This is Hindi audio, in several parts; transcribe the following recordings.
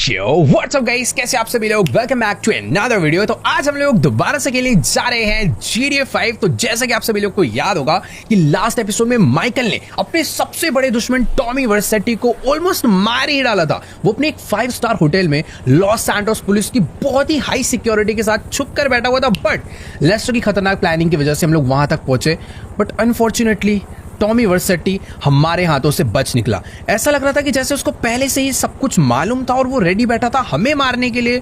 व्हाट्सअप गाइस, कैसे आप सभी लोग। Welcome back to another video. तो आज हम लोग दोबारा से खेलने जा रहे हैं GTA 5। तो जैसा कि आप सभी लोग को याद होगा कि लास्ट एपिसोड में माइकल ने अपने सबसे बड़े दुश्मन टॉमी वर्सेटी को ऑलमोस्ट मार ही डाला था। वो अपने एक 5 स्टार होटल में लॉस सैंटोस पुलिस की बहुत ही हाई सिक्योरिटी के साथ छुप कर बैठा हुआ था, बट लेस्टर की खतरनाक प्लानिंग की वजह से हम लोग वहां तक पहुंचे। बट अनफॉर्चुनेटली टॉमी वर्सेटी हमारे हाथों से बच निकला। ऐसा लग रहा था कि जैसे उसको पहले से ही सब कुछ मालूम था और वो रेडी बैठा था हमें मारने के लिए।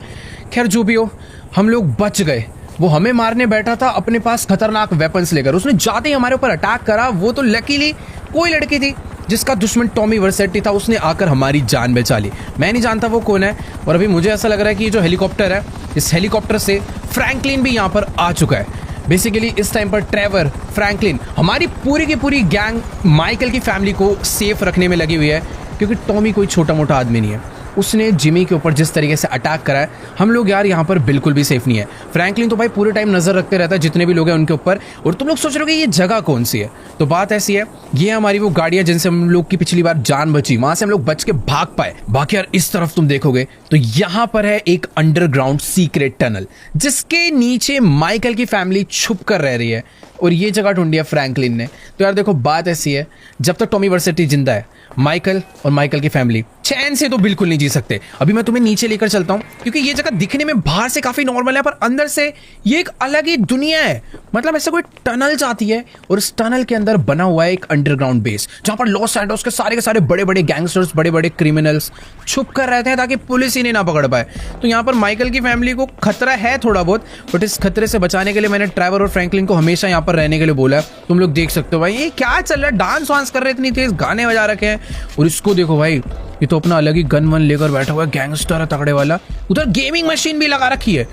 खैर जो भी हो, हम लोग बच गए। वो हमें मारने बैठा था अपने पास खतरनाक वेपन्स लेकर। उसने जाते ही हमारे ऊपर अटैक करा। वो तो लकीली कोई लड़की थी जिसका दुश्मन टॉमी वर्सेटी था, उसने आकर हमारी जान बचा ली। मैं नहीं जानता वो कौन है। और अभी मुझे ऐसा लग रहा है कि ये जो हेलीकॉप्टर है, इस हेलीकॉप्टर से फ्रैंकलिन भी यहाँ पर आ चुका है। बेसिकली इस टाइम पर ट्रेवर, फ्रैंकलिन, हमारी पूरी की पूरी गैंग माइकल की फैमिली को सेफ रखने में लगी हुई है, क्योंकि टॉमी कोई छोटा मोटा आदमी नहीं है। उसने जिमी के ऊपर जिस तरीके से अटैक करा है, हम लोग यार यहाँ पर बिल्कुल भी सेफ नहीं है। फ्रैंकलिन तो भाई पूरे टाइम नजर रखते रहता है जितने भी लोग हैं उनके ऊपर। और तुम लोग सोच रहे हो कि ये जगह कौन सी है, तो बात ऐसी है, ये हमारी वो गाड़ियां जिनसे हम लोग की पिछली बार जान बची, वहां से हम लोग बच के भाग पाए। बाकी यार इस तरफ तुम देखोगे तो यहाँ पर है एक अंडरग्राउंड सीक्रेट टनल, जिसके नीचे माइकल की फैमिली छुप कर रह रही है। और ये जगह ढूंढी है फ्रैंकलिन ने। तो यार देखो, बात ऐसी है, जब तक टॉमी वर्सेटी जिंदा है, माइकल और माइकल की फैमिली चैन से तो बिल्कुल नहीं जी सकते। अभी मैं तुम्हें नीचे लेकर चलता हूँ, क्योंकि ये जगह दिखने में बाहर से काफी नॉर्मल है, पर अंदर से ये एक अलग ही दुनिया है। मतलब ऐसा कोई टनल जाती है और इस टनल के अंदर बना हुआ है एक अंडरग्राउंड बेस, जहां पर लॉस सैंटोस के सारे बड़े बड़े गैंगस्टर्स, बड़े बड़े क्रिमिनल्स छुप कर रहते हैं ताकि पुलिस ही ना पकड़ पाए। तो यहाँ पर माइकल की फैमिली को खतरा है थोड़ा बहुत, बट इस खतरे से बचाने के लिए मैंने ट्रेवर और फ्रैंकलिन को हमेशा यहाँ पर रहने के लिए बोला है। तुम लोग देख सकते हो भाई ये क्या चल रहा है, डांस वांस कर रहे, इतनी तेज गाने बजा रखे हैं। और इसको देखो भाई, ये तो अपना अलग ही गन वन लेकर बैठा हुआ है, गैंगस्टर है तगड़े वाला। उधर गेमिंग मशीन भी लगा रखी है।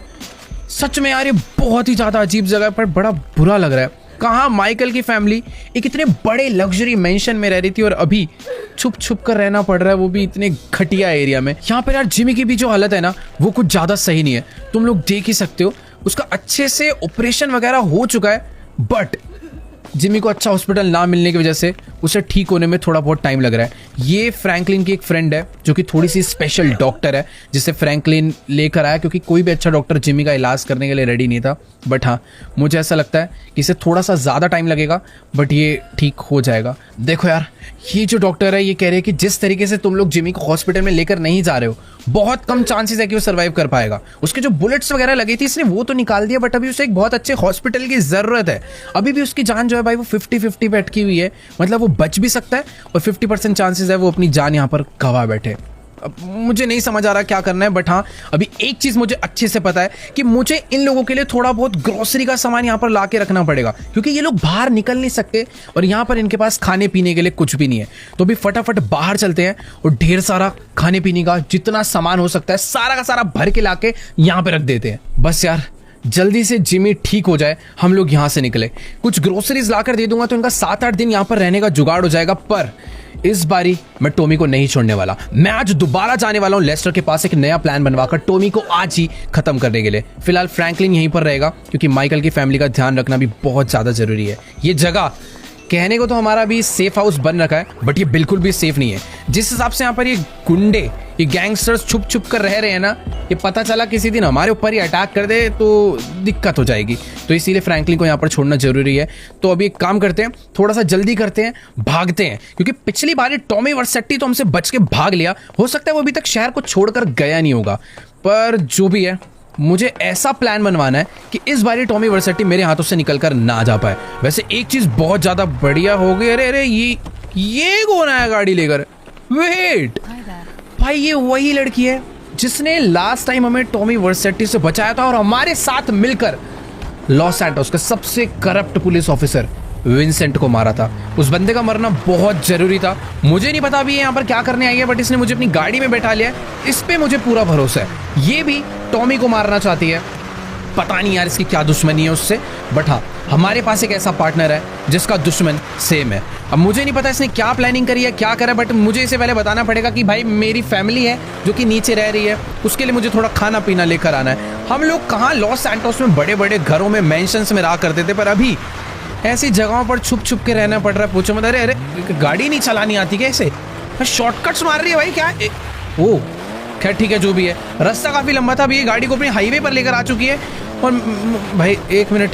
सच में यार ये बहुत ही ज्यादा अजीब जगह पर बड़ा बुरा लग रहा है। कहाँ माइकल की फैमिली एक इतने बड़े लग्जरी मेंशन में रह रही थी और अभी छुप छुप कर रहना पड़ रहा है, वो भी इतने घटिया एरिया में। यहाँ पर यार जिमी की भी जो हालत है ना, वो कुछ ज्यादा सही नहीं है। तुम लोग देख ही सकते हो, उसका अच्छे से ऑपरेशन वगैरह हो चुका है, बट जिमी को अच्छा हॉस्पिटल ना मिलने की वजह से उसे ठीक होने में थोड़ा बहुत टाइम लग रहा है। ये फ्रैंकलिन की एक फ्रेंड है जो कि थोड़ी सी स्पेशल डॉक्टर है, जिसे फ्रैंकलिन लेकर आया, क्योंकि कोई भी अच्छा डॉक्टर जिमी का इलाज करने के लिए रेडी नहीं था। बट हाँ, मुझे ऐसा लगता है कि इसे थोड़ा सा ज़्यादा टाइम लगेगा, बट ये ठीक हो जाएगा। देखो यार, ये जो डॉक्टर है ये कह रहे हैं कि जिस तरीके से तुम लोग जिमी को हॉस्पिटल में लेकर नहीं जा रहे हो, बहुत कम चांसेस है कि वो सर्वाइव कर पाएगा। उसके जो बुलेट्स वगैरह लगी थी इसने वो तो निकाल दिया, बट अभी उसे एक बहुत अच्छे हॉस्पिटल की ज़रूरत है। अभी भी उसकी जान जो है भाई वो 50-50 पे अटकी हुई है। मतलब वो बच भी सकता है और 50% चांसेस है वो अपनी जान यहाँ पर गवा बैठे। अब मुझे नहीं समझ आ रहा क्या करना है, बट हाँ, अभी एक चीज़ मुझे अच्छे से पता है कि मुझे इन लोगों के लिए थोड़ा बहुत ग्रोसरी का सामान यहाँ पर ला के रखना पड़ेगा, क्योंकि ये लोग बाहर निकल नहीं सकते और यहाँ पर इनके पास खाने पीने के लिए कुछ भी नहीं है। तो अभी फटाफट बाहर चलते हैं और ढेर सारा खाने पीने का जितना सामान हो सकता है सारा का सारा भर के ला के यहाँ पे रख देते हैं। बस यार जल्दी से जिमी ठीक हो जाए, हम लोग यहाँ से निकले। कुछ ग्रोसरीज लाकर दे दूंगा तो इनका 7-8 दिन यहाँ पर रहने का जुगाड़ हो जाएगा। पर इस बारी मैं टॉमी को नहीं छोड़ने वाला। मैं आज दोबारा जाने वाला हूँ लेस्टर के पास एक नया प्लान बनवाकर टॉमी को आज ही खत्म करने के लिए। फिलहाल फ्रैंकलिन यहीं पर रहेगा, क्योंकि माइकल की फैमिली का ध्यान रखना भी बहुत ज्यादा जरूरी है। ये जगह कहने को तो हमारा भी सेफ हाउस बन रखा है, बट ये बिल्कुल भी सेफ नहीं है। जिस हिसाब से यहाँ पर ये गुंडे, ये गैंगस्टर्स छुप छुप कर रह रहे हैं ना, ये पता चला किसी दिन हमारे ऊपर ही अटैक कर दे तो दिक्कत हो जाएगी। तो इसीलिए फ्रैंकलिन को यहाँ पर छोड़ना जरूरी है। तो अभी एक काम करते हैं, थोड़ा सा जल्दी करते हैं, भागते हैं, क्योंकि पिछली बार टॉमी वर्सेटी तो हमसे बच के भाग लिया। हो सकता है वो अभी तक शहर को छोड़कर गया नहीं होगा, पर जो भी है, मुझे ऐसा प्लान बनवाना है कि इस बारी टॉमी वर्सेटी मेरे हाथों से निकल कर ना जा पाए। वैसे एक चीज बहुत ज्यादा बढ़िया हो गई। अरे ये कौन आया गाड़ी लेकर? वेट भाई, ये वही लड़की है जिसने लास्ट टाइम हमें टॉमी वर्सेटी से बचाया था और हमारे साथ मिलकर लॉस सैंटोस का सबसे करप्ट पुलिस ऑफिसर विंसेंट को मारा था। उस बंदे का मरना बहुत जरूरी था। मुझे नहीं पता अभी यहाँ पर क्या करने आई है, बट इसने मुझे अपनी गाड़ी में बैठा लिया। इस पे मुझे पूरा भरोसा है, ये भी टॉमी को मारना चाहती है। पता नहीं यार इसकी क्या दुश्मनी है उससे, बट हाँ, हमारे पास एक ऐसा पार्टनर है जिसका दुश्मन सेम है। अब मुझे नहीं पता इसने क्या प्लानिंग करी है, क्या करा, बट मुझे इसे पहले बताना पड़ेगा कि भाई मेरी फैमिली है जो कि नीचे रह रही है, उसके लिए मुझे थोड़ा खाना पीना लेकर आना है। हम लोग कहाँ लॉस सैंटोस में बड़े बड़े घरों में, मेंशंस में रहा करते थे, पर अभी ऐसी जगहों पर छुप छुप के रहना पड़ रहा है। पूछो मत। अरे गाड़ी नहीं चलानी आती कैसे? शॉर्टकट्स मार रही है भाई क्या? ओ खैर ठीक है, जो भी है, रास्ता काफी लंबा था। अभी ये गाड़ी को अपनी हाईवे पर लेकर आ चुकी है। और भाई एक मिनट,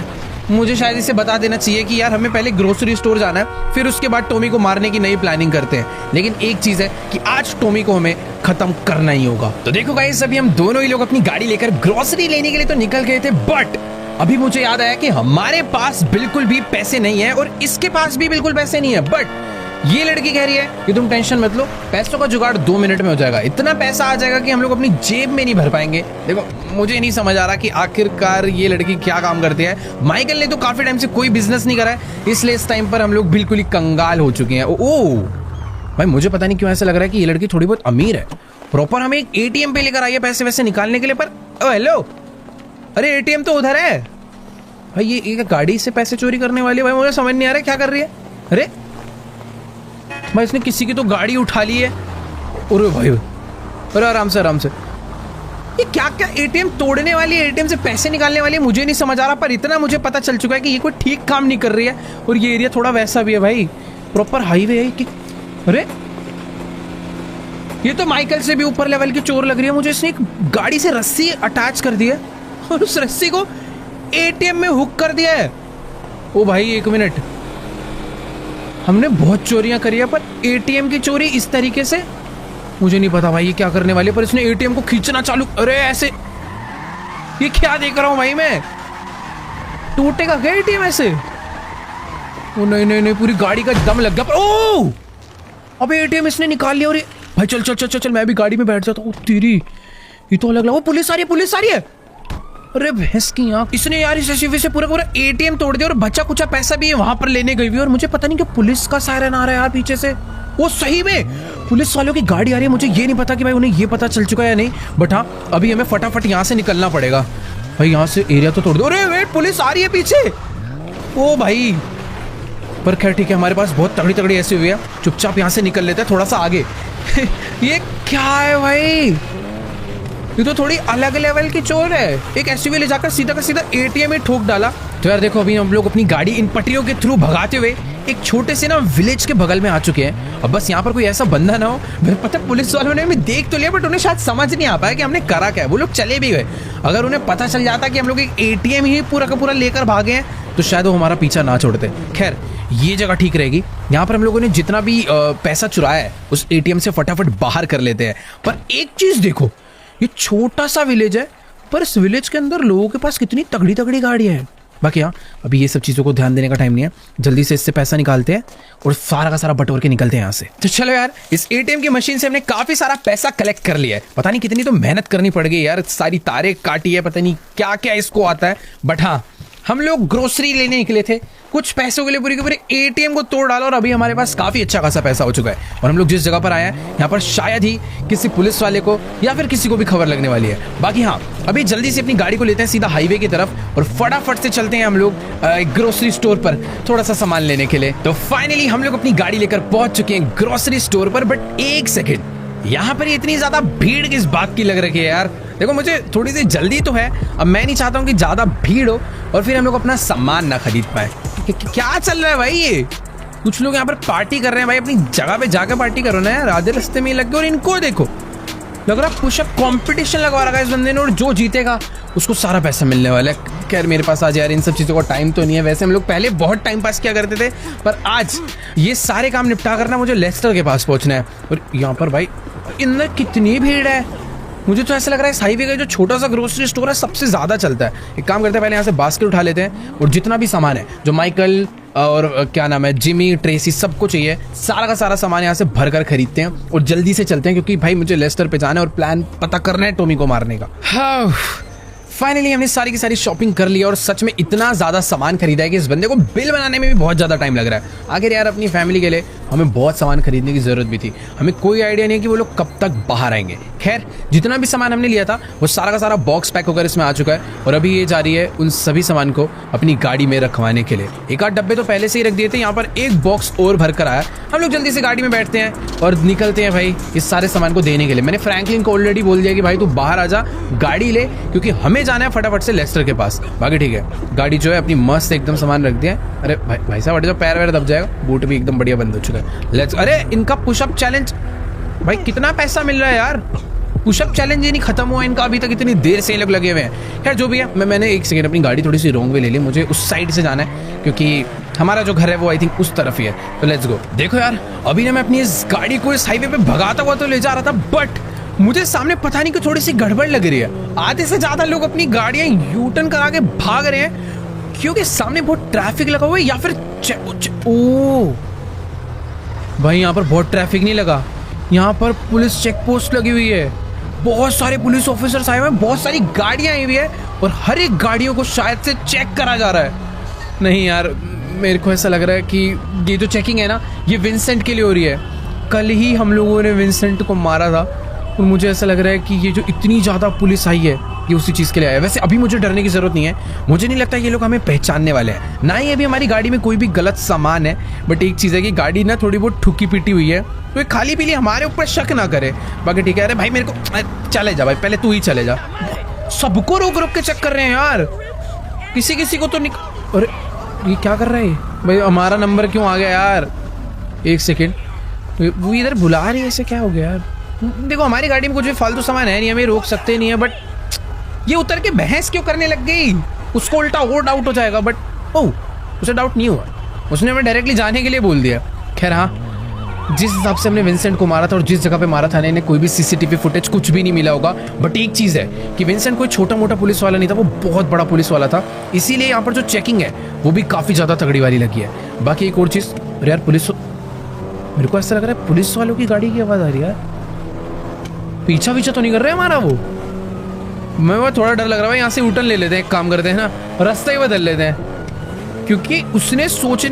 मुझे शायद इसे बता देना चाहिए कि यार हमें पहले ग्रोसरी स्टोर जाना है, फिर उसके बाद टॉमी को मारने की नई प्लानिंग करते हैं। लेकिन एक चीज है कि आज टॉमी को हमें खत्म करना ही होगा। तो देखो गाइस, अभी हम दोनों ही लोग अपनी गाड़ी लेकर ग्रोसरी लेने के लिए तो निकल गए थे, बट अभी मुझे याद आया कि हमारे पास बिल्कुल भी पैसे नहीं है और इसके पास भी बिल्कुल पैसे नहीं है। बट ये लड़की कह रही है कि तुम टेंशन मत लो, पैसों का जुगाड़ 2 मिनट में हो जाएगा। इतना पैसा आ जाएगा कि हम लोग अपनी जेब में नहीं भर पाएंगे। देखो, मुझे नहीं समझ आ रहा कि आखिरकार ये लड़की क्या काम करती है। माइकल ने तो काफी टाइम से कोई बिजनेस नहीं करा है, इसलिए इस टाइम पर हम लोग बिल्कुल ही कंगाल हो चुके हैं। ओ भाई, मुझे पता नहीं क्यों ऐसा लग रहा है कि ये लड़की थोड़ी बहुत अमीर है। प्रॉपर हमें एक एटीएम पे लेकर आई है पैसे वैसे निकालने के लिए। पर ओ हेलो, अरे एटीएम तो उधर है भाई। ये गाड़ी से पैसे चोरी करने वाली है भाई, मुझे समझ नहीं आ रहा क्या कर रही है। अरे भाई, इसने किसी की तो गाड़ी उठा ली है। अरे भाई, अरे आराम से आराम से। ये क्या क्या एटीएम तोड़ने वाली है, एटीएम से पैसे निकालने वाली है, मुझे नहीं समझ आ रहा। पर इतना मुझे पता चल चुका है कि ये कोई ठीक काम नहीं कर रही है। और ये एरिया थोड़ा वैसा भी है भाई, प्रॉपर हाईवे है कि। अरे ये तो माइकल से भी ऊपर लेवल की चोर लग रही है मुझे। इसने एक गाड़ी से रस्सी अटैच कर दी है और उस रस्सी को एटीएम में हुक कर दिया है। ओ भाई एक मिनट, हमने बहुत चोरियां करी है पर एटीएम की चोरी इस तरीके से मुझे नहीं पता भाई ये क्या करने वाली है। पर इसने एटीएम को खींचना चालू, अरे ऐसे, ये क्या देख रहा हूं भाई मैं, टूटेगा क्या एटीएम ऐसे? ओ नहीं नहीं नहीं, पूरी गाड़ी का दम लग गया। ओ अबे एटीएम इसने निकाल लिया। और भाई चल चल चल चल चल, मैं भी गाड़ी में बैठ जाता हूँ। तेरी ये तो अलग लगा। वो पुलिस आ रही है, पुलिस आ रही है। अरे भैंस की आंख, इसने यार इस एसयूवी से पूरा पूरा एटीएम तोड़ दिया और बचा कुचा पैसा भी वहां पर लेने गई हुई। और मुझे पता नहीं कि पुलिस का सायरन आ रहा है यार पीछे से। वो सही में पुलिस वालों की गाड़ी आ रही है। मुझे ये नहीं पता कि भाई उन्हें ये पता चल चुका है या नहीं, बट हाँ अभी हमें फटाफट यहाँ से निकलना पड़ेगा भाई। यहाँ से एरिया तो तोड़ दो। अरे वेट, पुलिस आ रही है पीछे। ओ भाई, पर खैर ठीक है, हमारे पास बहुत तगड़ी तगड़ी एसयूवी है। चुपचाप यहाँ से निकल लेते हैं थोड़ा सा आगे। ये क्या है भाई, ये तो थोड़ी अलग लेवल की चोर है। एक एसयूवी ले जाकर सीधा का सीधा एटीएम में ठोक डाला। तो यार देखो, अभी हम लोग अपनी गाड़ी इन पटरियों के थ्रू भगाते हुए एक छोटे से ना विलेज के बगल में आ चुके हैं। अब बस यहाँ पर कोई ऐसा बंदा ना हो, मुझे पता पुलिस वालों ने हमें देख तो लिया बट उन्हें शायद समझ नहीं आ पाया कि हमने करा क्या है। वो लोग चले भी गए। अगर उन्हें पता चल जाता कि हम लोग एक एटीएम ही पूरा का पूरा लेकर भागे हैं तो शायद वो हमारा पीछा ना छोड़ते। खैर ये जगह ठीक रहेगी। यहाँ पर हम लोगों ने जितना भी पैसा चुराया है उस एटीएम से फटाफट बाहर कर लेते हैं। पर एक चीज देखो, ये छोटा सा विलेज है पर इस विलेज के अंदर लोगों के पास कितनी तगड़ी तगड़ी गाड़ियां हैं। बाकी हाँ, अभी ये सब चीज़ों को ध्यान देने का टाइम नहीं है। जल्दी से इससे पैसा निकालते हैं और सारा का सारा बटोर के निकलते हैं यहाँ से। तो चलो यार, इस एटीएम की मशीन से हमने काफी सारा पैसा कलेक्ट कर लिया है। पता नहीं कितनी तो मेहनत करनी पड़ गई यार, सारी तारें काटी है, पता नहीं क्या क्या इसको आता है। बट हाँ, हम लोग ग्रोसरी लेने निकले थे, कुछ पैसों के लिए पूरी के पूरे एटीएम को तोड़ डाला और अभी हमारे पास काफी अच्छा खासा पैसा हो चुका है। और हम लोग जिस जगह पर आए हैं यहाँ पर शायद ही किसी पुलिस वाले को या फिर किसी को भी खबर लगने वाली है। बाकी हाँ, अभी जल्दी से अपनी गाड़ी को लेते हैं सीधा हाईवे की तरफ और फटाफट से चलते हैं हम लोग ग्रोसरी स्टोर पर थोड़ा सा सामान लेने के लिए। तो फाइनली हम लोग अपनी गाड़ी लेकर पहुंच चुके हैं ग्रोसरी स्टोर पर। बट एक सेकेंड, यहाँ पर इतनी ज्यादा भीड़ किस बात की लग रही है यार? देखो, मुझे थोड़ी सी जल्दी तो है, अब मैं नहीं चाहता हूँ कि ज्यादा भीड़ हो और फिर हम लोग अपना सामान ना खरीद पाए। क्या चल रहा है भाई? ये कुछ लोग यहाँ पर पार्टी कर रहे हैं भाई, अपनी जगह पे जाकर पार्टी करो ना यार, आधे रास्ते में लग गए। और इनको देखो, लग रहा पुशअप कंपटीशन लगवा रखा है इस बंदे ने और जो जीतेगा उसको सारा पैसा मिलने वाला है। खैर मेरे पास आज यार इन सब चीज़ों का टाइम तो नहीं है। वैसे हम लोग पहले बहुत टाइम पास किया करते थे, पर आज ये सारे काम निपटा करना मुझे लेस्टर के पास पहुंचना है। और यहाँ पर भाई इनमें कितनी भीड़ है, मुझे तो ऐसा लग रहा है इस हाईवे का जो छोटा सा ग्रोसरी स्टोर है सबसे ज़्यादा चलता है। एक काम करते हैं, पहले यहाँ से बास्केट उठा लेते हैं और जितना भी सामान है जो माइकल और क्या नाम है जिमी ट्रेसी सबको चाहिए, सारा का सारा सामान यहाँ से भर कर खरीदते हैं और जल्दी से चलते हैं क्योंकि भाई मुझे लेस्टर पे जाना है और प्लान पता करना है टॉमी को मारने का। हाँ, फाइनली हमने सारी की सारी शॉपिंग कर ली और सच में इतना ज़्यादा सामान खरीदा है कि इस बंदे को बिल बनाने में भी बहुत ज़्यादा टाइम लग रहा है। आखिर यार अपनी फैमिली के लिए हमें बहुत सामान खरीदने की ज़रूरत भी थी। हमें कोई आइडिया नहीं है कि वो लोग कब तक बाहर आएंगे। खैर जितना भी सामान हमने लिया था वो सारा का सारा बॉक्स पैक होकर इसमें आ चुका है और अभी ये जा रही है उन सभी सामान को अपनी गाड़ी में रखवाने के लिए। एक आध डब्बे तो पहले से ही रख दिए थे, यहाँ पर एक बॉक्स और भर कर आया। हम लोग जल्दी से गाड़ी में बैठते हैं और निकलते हैं भाई इस सारे सामान को देने के लिए। मैंने फ्रैंकलिन को ऑलरेडी बोल दिया कि भाई तू बाहर आ जा, गाड़ी ले, क्योंकि हमें जाना है फटाफट से लेस्टर के पास। बाकी ठीक है, गाड़ी जो है अपनी मस्त एकदम सामान रख दिया है। अरे भाई साहब हट जाओ, पैर वैर दब जाएगा। बूट भी एकदम बढ़िया बंद हो चुका है। लेट्स, अरे इनका पुशअप चैलेंज भाई कितना पैसा मिल रहा है यार? पुशअप चैलेंज ही नहीं खत्म हुआ इनका अभी तक, इतनी देर से ये लोग लगे हुए हैं। खैर जो भी है, मैंने एक सेकंड अपनी गाड़ी थोड़ी सी रॉन्ग वे ले ली, मुझे उस साइड से जाना है क्योंकि हमारा जो घर है वो आई थिंक उस तरफ ही है। तो लेट्स गो। देखो यार, अभी ना मैं अपनी इस गाड़ी को इस हाईवे पे भगाता हुआ तो ले जा रहा था, बट मुझे सामने पता नहीं कि थोड़ी सी गड़बड़ लग रही है। आधे से ज्यादा लोग अपनी गाड़ियां यू टर्न करा के भाग रहे हैं क्योंकि सामने बहुत ट्रैफिक लगा हुआ है, या फिर ओ भाई यहाँ पर बहुत ट्रैफिक नहीं लगा, यहाँ पर पुलिस चेक पोस्ट लगी हुई है, बहुत सारे पुलिस ऑफिसर्स आए हुए हैं, बहुत सारी गाड़ियां आई हुई है और हर एक गाड़ियों को शायद से चेक करा जा रहा है। नहीं यार, मेरे को ऐसा लग रहा है कि ये जो चेकिंग है ना, ये विंसेंट के लिए हो रही है। कल ही हम लोगों ने विंसेंट को मारा था और मुझे ऐसा लग रहा है कि ये जो इतनी ज़्यादा पुलिस आई है ये उसी चीज़ के लिए आया है। वैसे अभी मुझे डरने की ज़रूरत नहीं है, मुझे नहीं लगता ये लोग हमें पहचानने वाले हैं, ना ही अभी हमारी गाड़ी में कोई भी गलत सामान है। बट एक चीज़ है कि गाड़ी ना थोड़ी बहुत ठुकी पिटी हुई है, तो ये खाली पीली हमारे ऊपर शक ना करे। बाकी ठीक है। अरे भाई मेरे को चले जा भाई, पहले तू ही चले जा। सबको रोक रोक के चेक कर रहे हैं यार, किसी को तो अरे ये क्या कर रहा है भाई, हमारा नंबर क्यों आ गया यार? एक सेकेंड, वो इधर बुला रही है, ऐसे क्या हो गया यार? देखो हमारी गाड़ी में कुछ भी फालतू सामान है नहीं, हमें रोक सकते नहीं है, बट ये उतर के बहस क्यों करने लग गई? उसको उल्टा और डाउट हो जाएगा, बट ओह उसे डाउट नहीं हुआ, उसने हमें डायरेक्टली जाने के लिए बोल दिया। खैर हाँ, जिस हिसाब से हमने विंसेंट को मारा था और जिस जगह पे मारा था इन्हें कोई भी सीसीटीवी फुटेज कुछ भी नहीं मिला होगा। बट एक चीज़ है कि विंसेंट कोई छोटा मोटा पुलिस वाला नहीं था, वो बहुत बड़ा पुलिस वाला था, इसीलिए यहाँ पर जो चेकिंग है वो भी काफ़ी ज़्यादा तगड़ी वाली लगी है। बाकी एक और चीज़, अरे यार पुलिस, मेरे को ऐसा लग रहा है पुलिस वालों की गाड़ी की आवाज़ आ रही है यार, पीछा तो नहीं कर रहे हमारा वो? मैं वो थोड़ा डर लग रहा है, यहाँ से यूटर्न ले लेते हैं, एक काम करते हैं ना, रास्ता ही बदल लेते हैं, क्योंकि उसने सोच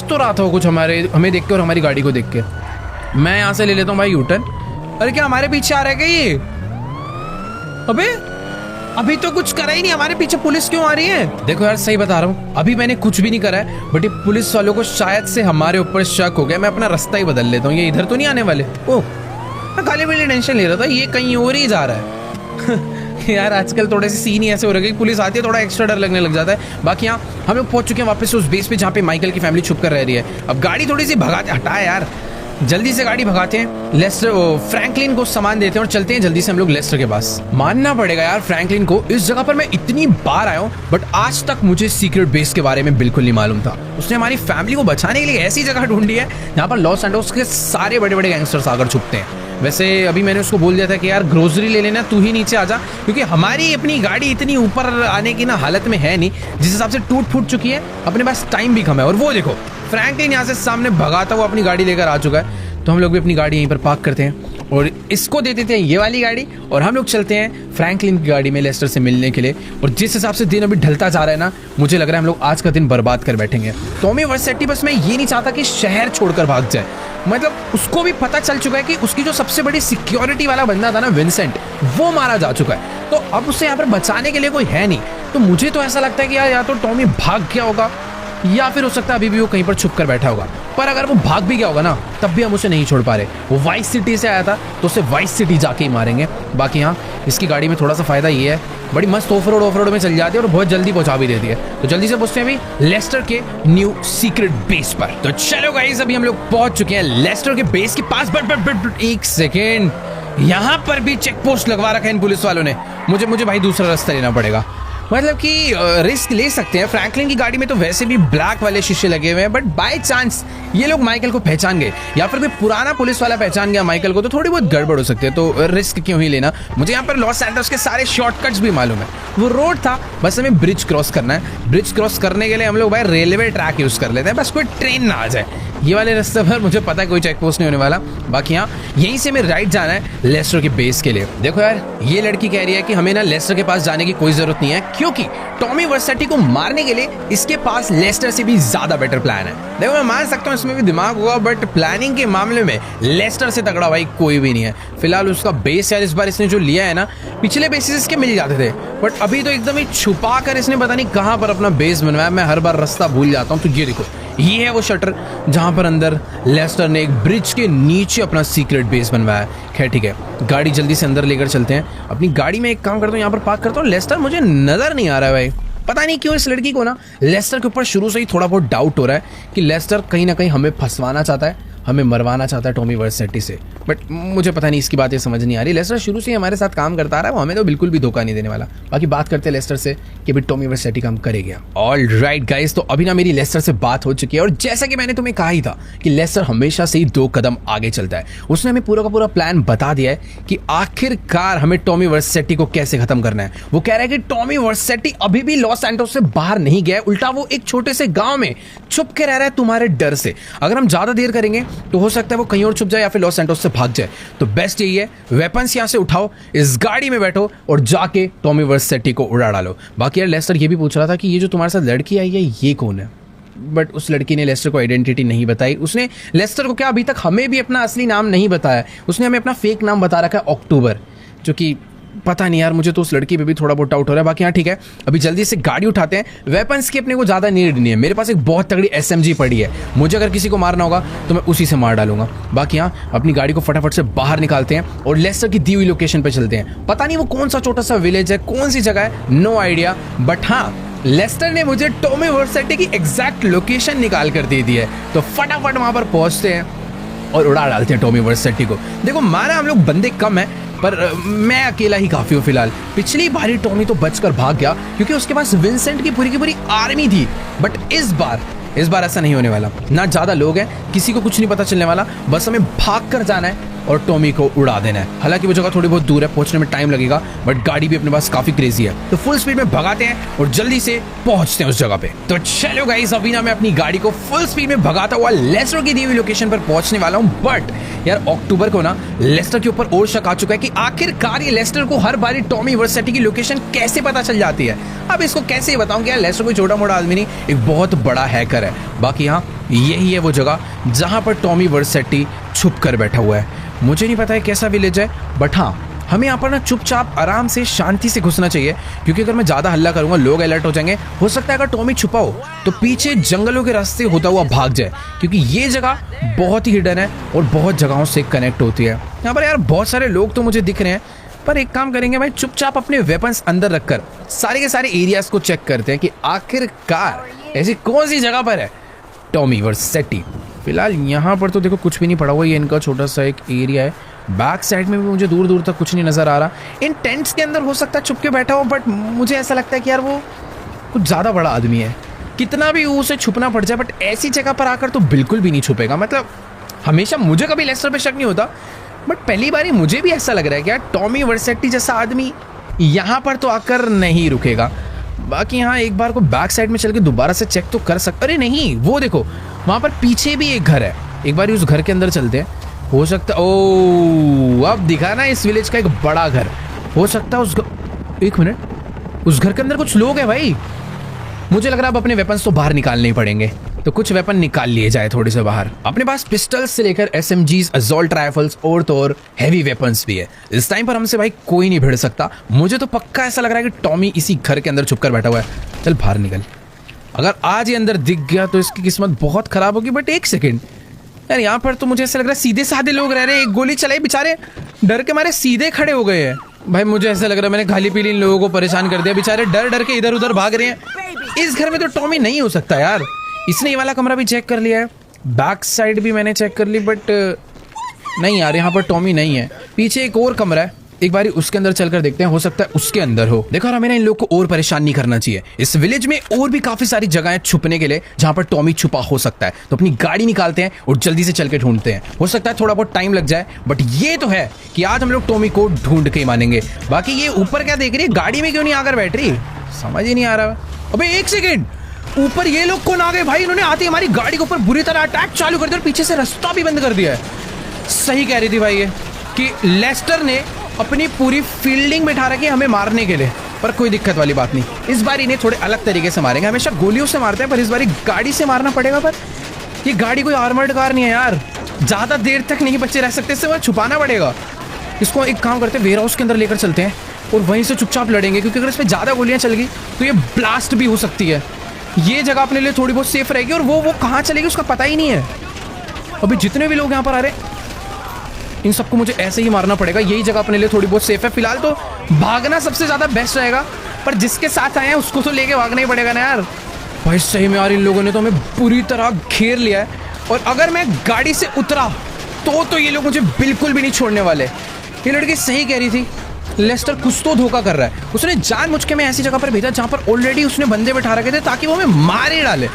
तो रहा था वो कुछ हमें देख के और हमारी गाड़ी को देख के। मैं यहाँ से ले लेता हूँ भाई यूटर्न। अरे क्या हमारे पीछे आ रहा है क्या ये? अबे अभी तो कुछ करा ही नहीं, हमारे पीछे पुलिस क्यों आ रही है? देखो यार सही बता रहा हूँ, अभी मैंने कुछ भी नहीं करा है, बट ये पुलिस वालों को शायद से हमारे ऊपर शक हो गया। मैं अपना रास्ता ही बदल लेता हूँ, ये इधर तो नहीं आने वाले। ओह मैं खाली पीली टेंशन ले रहा था, ये कहीं और ही जा रहा है। यार आजकल थोड़े से सीन ही ऐसे हो रहे हैं कि पुलिस आती है थोड़ा एक्स्ट्रा डर लगने लग जाता है। बाकी यहाँ हम लोग पहुंच चुके हैं वापस उस बेस पे जहाँ पे माइकल की फैमिली छुप कर रह रही है। अब गाड़ी थोड़ी सी भगाते, हटाए यार, जल्दी से गाड़ी भगाते हैं, लेस्टर फ्रैंकलिन को सामान देते हैं और चलते हैं जल्दी से हम लोग लेस्टर के पास। मानना पड़ेगा यार फ्रैंकलिन को, इस जगह पर मैं इतनी बार आया हूँ बट आज तक मुझे सीक्रेट बेस के बारे में बिल्कुल नहीं मालूम था। उसने हमारी फैमिली को बचाने के लिए ऐसी जगह ढूंढी है जहाँ पर लॉस एंजल्स के सारे बड़े बड़े गैंगस्टर्स आकर छुपते हैं। वैसे अभी मैंने उसको बोल दिया था कि यार ग्रोसरी ले लेना, तू ही नीचे आ जा, क्योंकि हमारी अपनी गाड़ी इतनी ऊपर आने की ना हालत में है नहीं, जिस हिसाब से टूट फूट चुकी है, अपने पास टाइम भी कम है। और वो देखो फ्रैंकलिन यहाँ से सामने भगाता हुआ अपनी गाड़ी लेकर आ चुका है। तो हम लोग भी अपनी गाड़ी यहीं पर पार्क करते हैं और इसको दे देते हैं ये वाली गाड़ी और हम लोग चलते हैं फ्रैंकलिन की गाड़ी में लेस्टर से मिलने के लिए। और जिस हिसाब से दिन अभी ढलता जा रहा है ना, मुझे लग रहा है हम लोग आज का दिन बर्बाद कर बैठेंगे। टॉमी वर्सेटी बस मैं ये नहीं चाहता कि शहर छोड़कर भाग जाए, मतलब उसको भी पता चल चुका है कि उसकी जो सबसे बड़ी सिक्योरिटी वाला बंदा था ना विंसेंट, वो मारा जा चुका है। तो अब उसे यहाँ पर बचाने के लिए कोई है नहीं। तो मुझे तो ऐसा लगता है कि यार या तो टॉमी भाग गया होगा या फिर हो सकता है अभी भी वो कहीं पर छुप कर बैठा होगा। पर अगर वो भाग भी गया होगा ना, तब भी हम उसे नहीं छोड़ पा रहे। वो वाइस सिटी से आया था तो उसे वाइस सिटी जाके ही मारेंगे। बाकी हाँ, इसकी गाड़ी में थोड़ा सा फायदा ये है, बड़ी मस्त ऑफ रोड में चल जाती है और बहुत जल्दी पहुंचा भी देती है। तो जल्दी से पहुंचते हैं अभी लेस्टर के न्यू सीक्रेट बेस पर। तो चलो गाइस, अभी हम लोग पहुंच चुके हैं लेस्टर के बेस के पास। बट एक सेकेंड, यहाँ पर भी चेक पोस्ट लगवा रखा है इन पुलिस वालों ने। मुझे भाई दूसरा रास्ता लेना पड़ेगा, मतलब कि रिस्क ले सकते हैं। फ्रैंकलिन की गाड़ी में तो वैसे भी ब्लैक वाले शीशे लगे हुए हैं, बट बाय चांस ये लोग माइकल को पहचान गए या फिर कोई पुराना पुलिस वाला पहचान गया माइकल को, तो थोड़ी बहुत गड़बड़ हो सकती है। तो रिस्क क्यों ही लेना। मुझे यहाँ पर लॉस एंजल्स के सारे शॉर्टकट्स भी मालूम है। वो रोड था, बस हमें ब्रिज क्रॉस करना है। ब्रिज क्रॉस करने के लिए हम लोग भाई रेलवे ट्रैक यूज कर लेते हैं, बस कोई ट्रेन ना आ जाए। ये वाले रास्ते पर मुझे पता है कोई चेक पोस्ट नहीं होने वाला। बाकी यहाँ यहीं से हमें राइट जाना है लेस्टर के बेस के लिए। देखो यार, ये लड़की कह रही है कि हमें ना लेस्टर के पास जाने की कोई जरूरत नहीं है, क्योंकि टॉमी वर्सेटी को मारने के लिए इसके पास लेस्टर से भी ज्यादा बेटर प्लान है। देखो मैं मान सकता हूँ इसमें भी दिमाग होगा, बट प्लानिंग के मामले में लेस्टर से तगड़ा भाई कोई भी नहीं है। फिलहाल उसका बेस यार इस बार इसने जो लिया है ना, पिछले बेसिस इसके मिल जाते थे, बट अभी तो एकदम ही छुपा कर इसने पता नहीं कहाँ पर अपना बेस बनवाया। मैं हर बार रास्ता भूल जाता हूँ। तो ये देखो, ये है वो शटर जहां पर अंदर लेस्टर ने एक ब्रिज के नीचे अपना सीक्रेट बेस बनवाया है। खैर ठीक है, गाड़ी जल्दी से अंदर लेकर चलते हैं। अपनी गाड़ी में एक काम करता हूँ, यहाँ पर पार्क करता हूँ। लेस्टर मुझे नजर नहीं आ रहा है भाई, पता नहीं क्यों इस लड़की को ना लेस्टर के ऊपर शुरू से ही थोड़ा बहुत डाउट हो रहा है कि लेस्टर कहीं ना कहीं हमें फंसवाना चाहता है। हमें मरवाना चाहता है टॉमी वर्सेटी से, बट मुझे पता नहीं, इसकी बातें समझ नहीं आ रही। लेस्टर शुरू से ही हमारे साथ काम करता रहा है, वो हमें तो बिल्कुल भी धोखा नहीं देने वाला। बाकी बात करते हैं लेस्टर से कि अभी टॉमी वर्सेटी काम करेगा। ऑल राइट गाइस, तो अभी ना मेरी लेस्टर से बात हो चुकी है और जैसा कि मैंने तुम्हें कहा ही था कि लेस्टर हमेशा से ही 2 कदम आगे चलता है। उसने हमें पूरा का पूरा प्लान बता दिया है कि आखिरकार हमें टॉमी वर्सेटी को कैसे खत्म करना है। वो कह रहा है कि टॉमी वर्सेटी अभी भी लॉस सैंटोस से बाहर नहीं गया, उल्टा वो एक छोटे से गांव में छुप के रह रहा है तुम्हारे डर से। अगर हम ज्यादा देर करेंगे तो हो सकता है वो कहीं और छुप जाए या फिर लॉस सैंटोस से भाग जाए। तो बेस्ट यही है, वेपन्स यहां से उठाओ, इस गाड़ी में बैठो और जाके टॉमी वर्सेटी को उड़ा डालो। बाकी यार लेस्टर ये भी पूछ रहा था कि ये जो तुम्हारे साथ लड़की आई है ये कौन है, बट उस लड़की ने लेस्टर को आइडेंटिटी नहीं बताई। उसने लेस्टर को क्या अभी तक हमें भी अपना असली नाम नहीं बताया, उसने हमें अपना फेक नाम बता रखा है अक्टूबर, जो कि पता नहीं यार, मुझे तो उस लड़की पे भी थोड़ा बहुत डाउट हो रहा है। बाकी हाँ ठीक है, अभी जल्दी से गाड़ी उठाते हैं। वेपन्स की अपने को ज़्यादा नीड नहीं है, मेरे पास एक बहुत तगड़ी SMG पड़ी है, मुझे अगर किसी को मारना होगा तो मैं उसी से मार डालूंगा। बाकी हाँ अपनी गाड़ी को फटाफट से बाहर निकालते हैं और लेस्टर की दी हुई लोकेशन पे चलते हैं। पता नहीं वो कौन सा छोटा सा विलेज है, कौन सी जगह है, नो आइडिया, बट हाँ लेस्टर ने मुझे टॉमी वर्सेटी की एग्जैक्ट लोकेशन निकाल कर दे दी है। तो फटाफट वहां पर पहुंचते हैं और उड़ा डालते हैं टॉमी वर्सेटी को। देखो माना हम लोग बंदे कम हैं, पर मैं अकेला ही काफी हूँ फिलहाल। पिछली बारी टॉमी तो बचकर भाग गया क्योंकि उसके पास विंसेंट की पूरी आर्मी थी, बट इस बार ऐसा नहीं होने वाला। ना ज्यादा लोग हैं, किसी को कुछ नहीं पता चलने वाला, बस हमें भाग कर जाना है और टॉमी को उड़ा देना है। हालांकि वो जगह थोड़ी बहुत दूर है, पहुंचने में टाइम लगेगा, बट गाड़ी भी अपने पास काफी क्रेजी है। तो फुल स्पीड में भगाते हैं और जल्दी से पहुंचते हैं उस जगह पे। तो चलो गाइस, अभी ना मैं अपनी गाड़ी को फुल स्पीड में भगाता हुआ लेस्टर की दी हुई लोकेशन पर पहुंचने वाला हूं। बट यार अक्टूबर को ना लेस्टर के ऊपर और शक आ चुका है कि आखिरकार ये लेस्टर को हर बारी टॉमी वर्सेटी की लोकेशन कैसे पता चल जाती है। अब इसको कैसे बताऊं कि यार लेस्टर कोई छोटा मोटा आदमी नहीं, एक बहुत बड़ा हैकर है। बाकी हाँ यही है वो जगह जहां पर टॉमी वर्सेटी छुप कर बैठा हुआ है। मुझे नहीं पता है कैसा विलेज है, बट हाँ हमें यहाँ पर ना चुपचाप आराम से शांति से घुसना चाहिए, क्योंकि अगर मैं ज़्यादा हल्ला करूँगा लोग अलर्ट हो जाएंगे। हो सकता है अगर टॉमी छुपा हो तो पीछे जंगलों के रास्ते होता हुआ भाग जाए, क्योंकि ये जगह बहुत ही हिडन है और बहुत जगहों से कनेक्ट होती है। यहाँ पर यार बहुत सारे लोग तो मुझे दिख रहे हैं, पर एक काम करेंगे भाई, चुपचाप अपने वेपन्स अंदर रखकर सारे के सारे एरियाज को चेक करते हैं कि आखिरकार ऐसी कौन सी जगह पर है टॉमी वर्सेटी। फिलहाल यहाँ पर तो देखो कुछ भी नहीं पड़ा हुआ, ये इनका छोटा सा एक एरिया है। बैक साइड में भी मुझे दूर दूर तक कुछ नहीं नजर आ रहा। इन टेंट्स के अंदर हो सकता है छुप के बैठा हो, बट मुझे ऐसा लगता है कि यार वो कुछ ज़्यादा बड़ा आदमी है, कितना भी उसे छुपना पड़ जाए, बट ऐसी जगह पर आकर तो बिल्कुल भी नहीं छुपेगा। मतलब हमेशा मुझे कभी लेस्टर पे शक नहीं होता, बट पहली बार ही मुझे भी ऐसा लग रहा है कि यार टॉमी वर्सेटी जैसा आदमी यहाँ पर तो आकर नहीं रुकेगा। बाकी यहाँ एक बार को बैक साइड में चल के दोबारा से चेक तो कर सकते। अरे नहीं, वो देखो वहाँ पर पीछे भी एक घर है, एक बार उस घर के अंदर चलते हैं। हो सकता ओ अब दिखा ना इस विलेज का एक बड़ा घर, हो सकता है उस एक मिनट उस घर के अंदर कुछ लोग हैं भाई। मुझे लग रहा है अब अपने वेपन्स तो बाहर निकालने ही पड़ेंगे, तो कुछ वेपन निकाल लिए जाए थोड़े से बाहर। अपने पास पिस्टल्स से लेकर SMGs, असॉल्ट राइफल्स और तो और हैवी वेपन्स भी है। इस टाइम पर हमसे भाई कोई नहीं भिड़ सकता। मुझे तो पक्का ऐसा लग रहा है कि टॉमी इसी घर के अंदर छुपकर बैठा हुआ है। चल बाहर निकल, अगर आज ये अंदर दिख गया तो इसकी किस्मत बहुत खराब होगी। बट एक सेकेंड यार, यहाँ पर तो मुझे ऐसा लग रहा है सीधे साधे लोग रह रहे हैं। एक गोली चलाई, बेचारे डर के मारे सीधे खड़े हो गए हैं। भाई मुझे ऐसा लग रहा है मैंने खाली पीली इन लोगों को परेशान कर दिया, बेचारे डर डर के इधर उधर भाग रहे हैं। इस घर में तो टॉमी नहीं हो सकता यार। इसने ये वाला कमरा भी चेक कर लिया है, बैक साइड भी मैंने चेक कर ली, बट नहीं यार यहाँ पर टॉमी नहीं है। पीछे एक और कमरा है, एक बारी उसके अंदर चलकर देखते हैं, हो सकता है उसके अंदर हो। देखो हमें ना इन लोग को और परेशान नहीं करना चाहिए। इस विलेज में और भी काफी सारी जगह है छुपने के लिए जहां पर टॉमी छुपा हो सकता है। तो अपनी गाड़ी निकालते हैं और जल्दी से चल के ढूंढते हैं। हो सकता है थोड़ा बहुत टाइम लग जाए, बट ये तो है कि आज हम लोग टॉमी को ढूंढ के ही मानेंगे। बाकी ये ऊपर क्या देख रही है, गाड़ी में क्यों नहीं आकर बैठ रही, समझ ही नहीं आ रहा। अबे एक सेकेंड, ऊपर ये लोग कौन आ गए भाई? इन्होंने आते हमारी गाड़ी के ऊपर बुरी तरह अटैक चालू कर दिया और पीछे से रास्ता भी बंद कर दिया है। सही कह रही थी भाई ये कि लेस्टर ने अपनी पूरी फील्डिंग बिठा रखी है हमें मारने के लिए, पर कोई दिक्कत वाली बात नहीं। इस बार इन्हें थोड़े अलग तरीके से मारेंगे। हमेशा गोलियों से मारते हैं, पर इस बार गाड़ी से मारना पड़ेगा। पर ये गाड़ी कोई आर्मर्ड कार नहीं है यार, ज्यादा देर तक नहीं बच्चे रह सकते, इससे वह छुपाना पड़ेगा। इसको एक काम करते हैं, वेयर हाउस के अंदर लेकर चलते हैं और वहीं से चुपचाप लड़ेंगे, क्योंकि अगर इसमें ज्यादा गोलियां चल गई तो ये ब्लास्ट भी हो सकती है। ये जगह अपने लिए थोड़ी बहुत सेफ रहेगी, और वो कहाँ चलेगी उसका पता ही नहीं है। अभी जितने भी लोग यहाँ पर आ रहे हैं इन सबको मुझे ऐसे ही मारना पड़ेगा। यही जगह अपने लिए थोड़ी बहुत सेफ है। फिलहाल तो भागना सबसे ज्यादा बेस्ट रहेगा, पर जिसके साथ आए हैं उसको तो लेके भागना ही पड़ेगा ना यार। भाई सही में यार इन लोगों ने तो हमें पूरी तरह घेर लिया है। और अगर मैं गाड़ी से उतरा तो ये लोग मुझे बिल्कुल भी नहीं छोड़ने वाले। ये लड़की सही कह रही थी, लेस्टर कुछ तो धोखा कर रहा है। उसने जानबूझ के मैं ऐसी जगह पर भेजा जहाँ पर ऑलरेडी उसने बंदे बैठा रखे थे ताकि वो हमें मार ही डाले।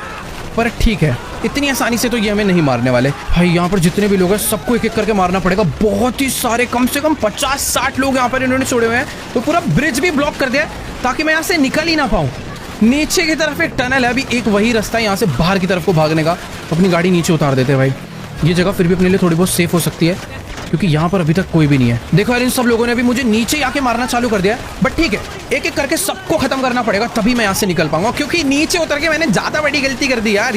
पर ठीक है, इतनी आसानी से तो ये हमें नहीं मारने वाले। भाई यहाँ पर जितने भी लोग हैं सबको एक एक करके मारना पड़ेगा। बहुत ही सारे, कम से कम 50-60 लोग यहाँ पर इन्होंने छोड़े हुए हैं। तो पूरा ब्रिज भी ब्लॉक कर दिया ताकि मैं यहाँ से निकल ही ना पाऊँ। नीचे की तरफ एक टनल है, अभी एक वही रास्ता है यहाँ से बाहर की तरफ को भागने का। अपनी गाड़ी नीचे उतार देते हैं भाई। ये जगह फिर भी अपने लिए थोड़ी बहुत सेफ हो सकती है क्योंकि यहाँ पर अभी तक कोई भी नहीं है। देखो यार, इन सब लोगों ने अभी मुझे नीचे आके मारना चालू कर दिया। बट ठीक है, एक एक करके सबको खत्म करना पड़ेगा तभी मैं यहाँ से निकल पाऊंगा, क्योंकि नीचे उतर के मैंने ज्यादा बड़ी गलती कर दी यार।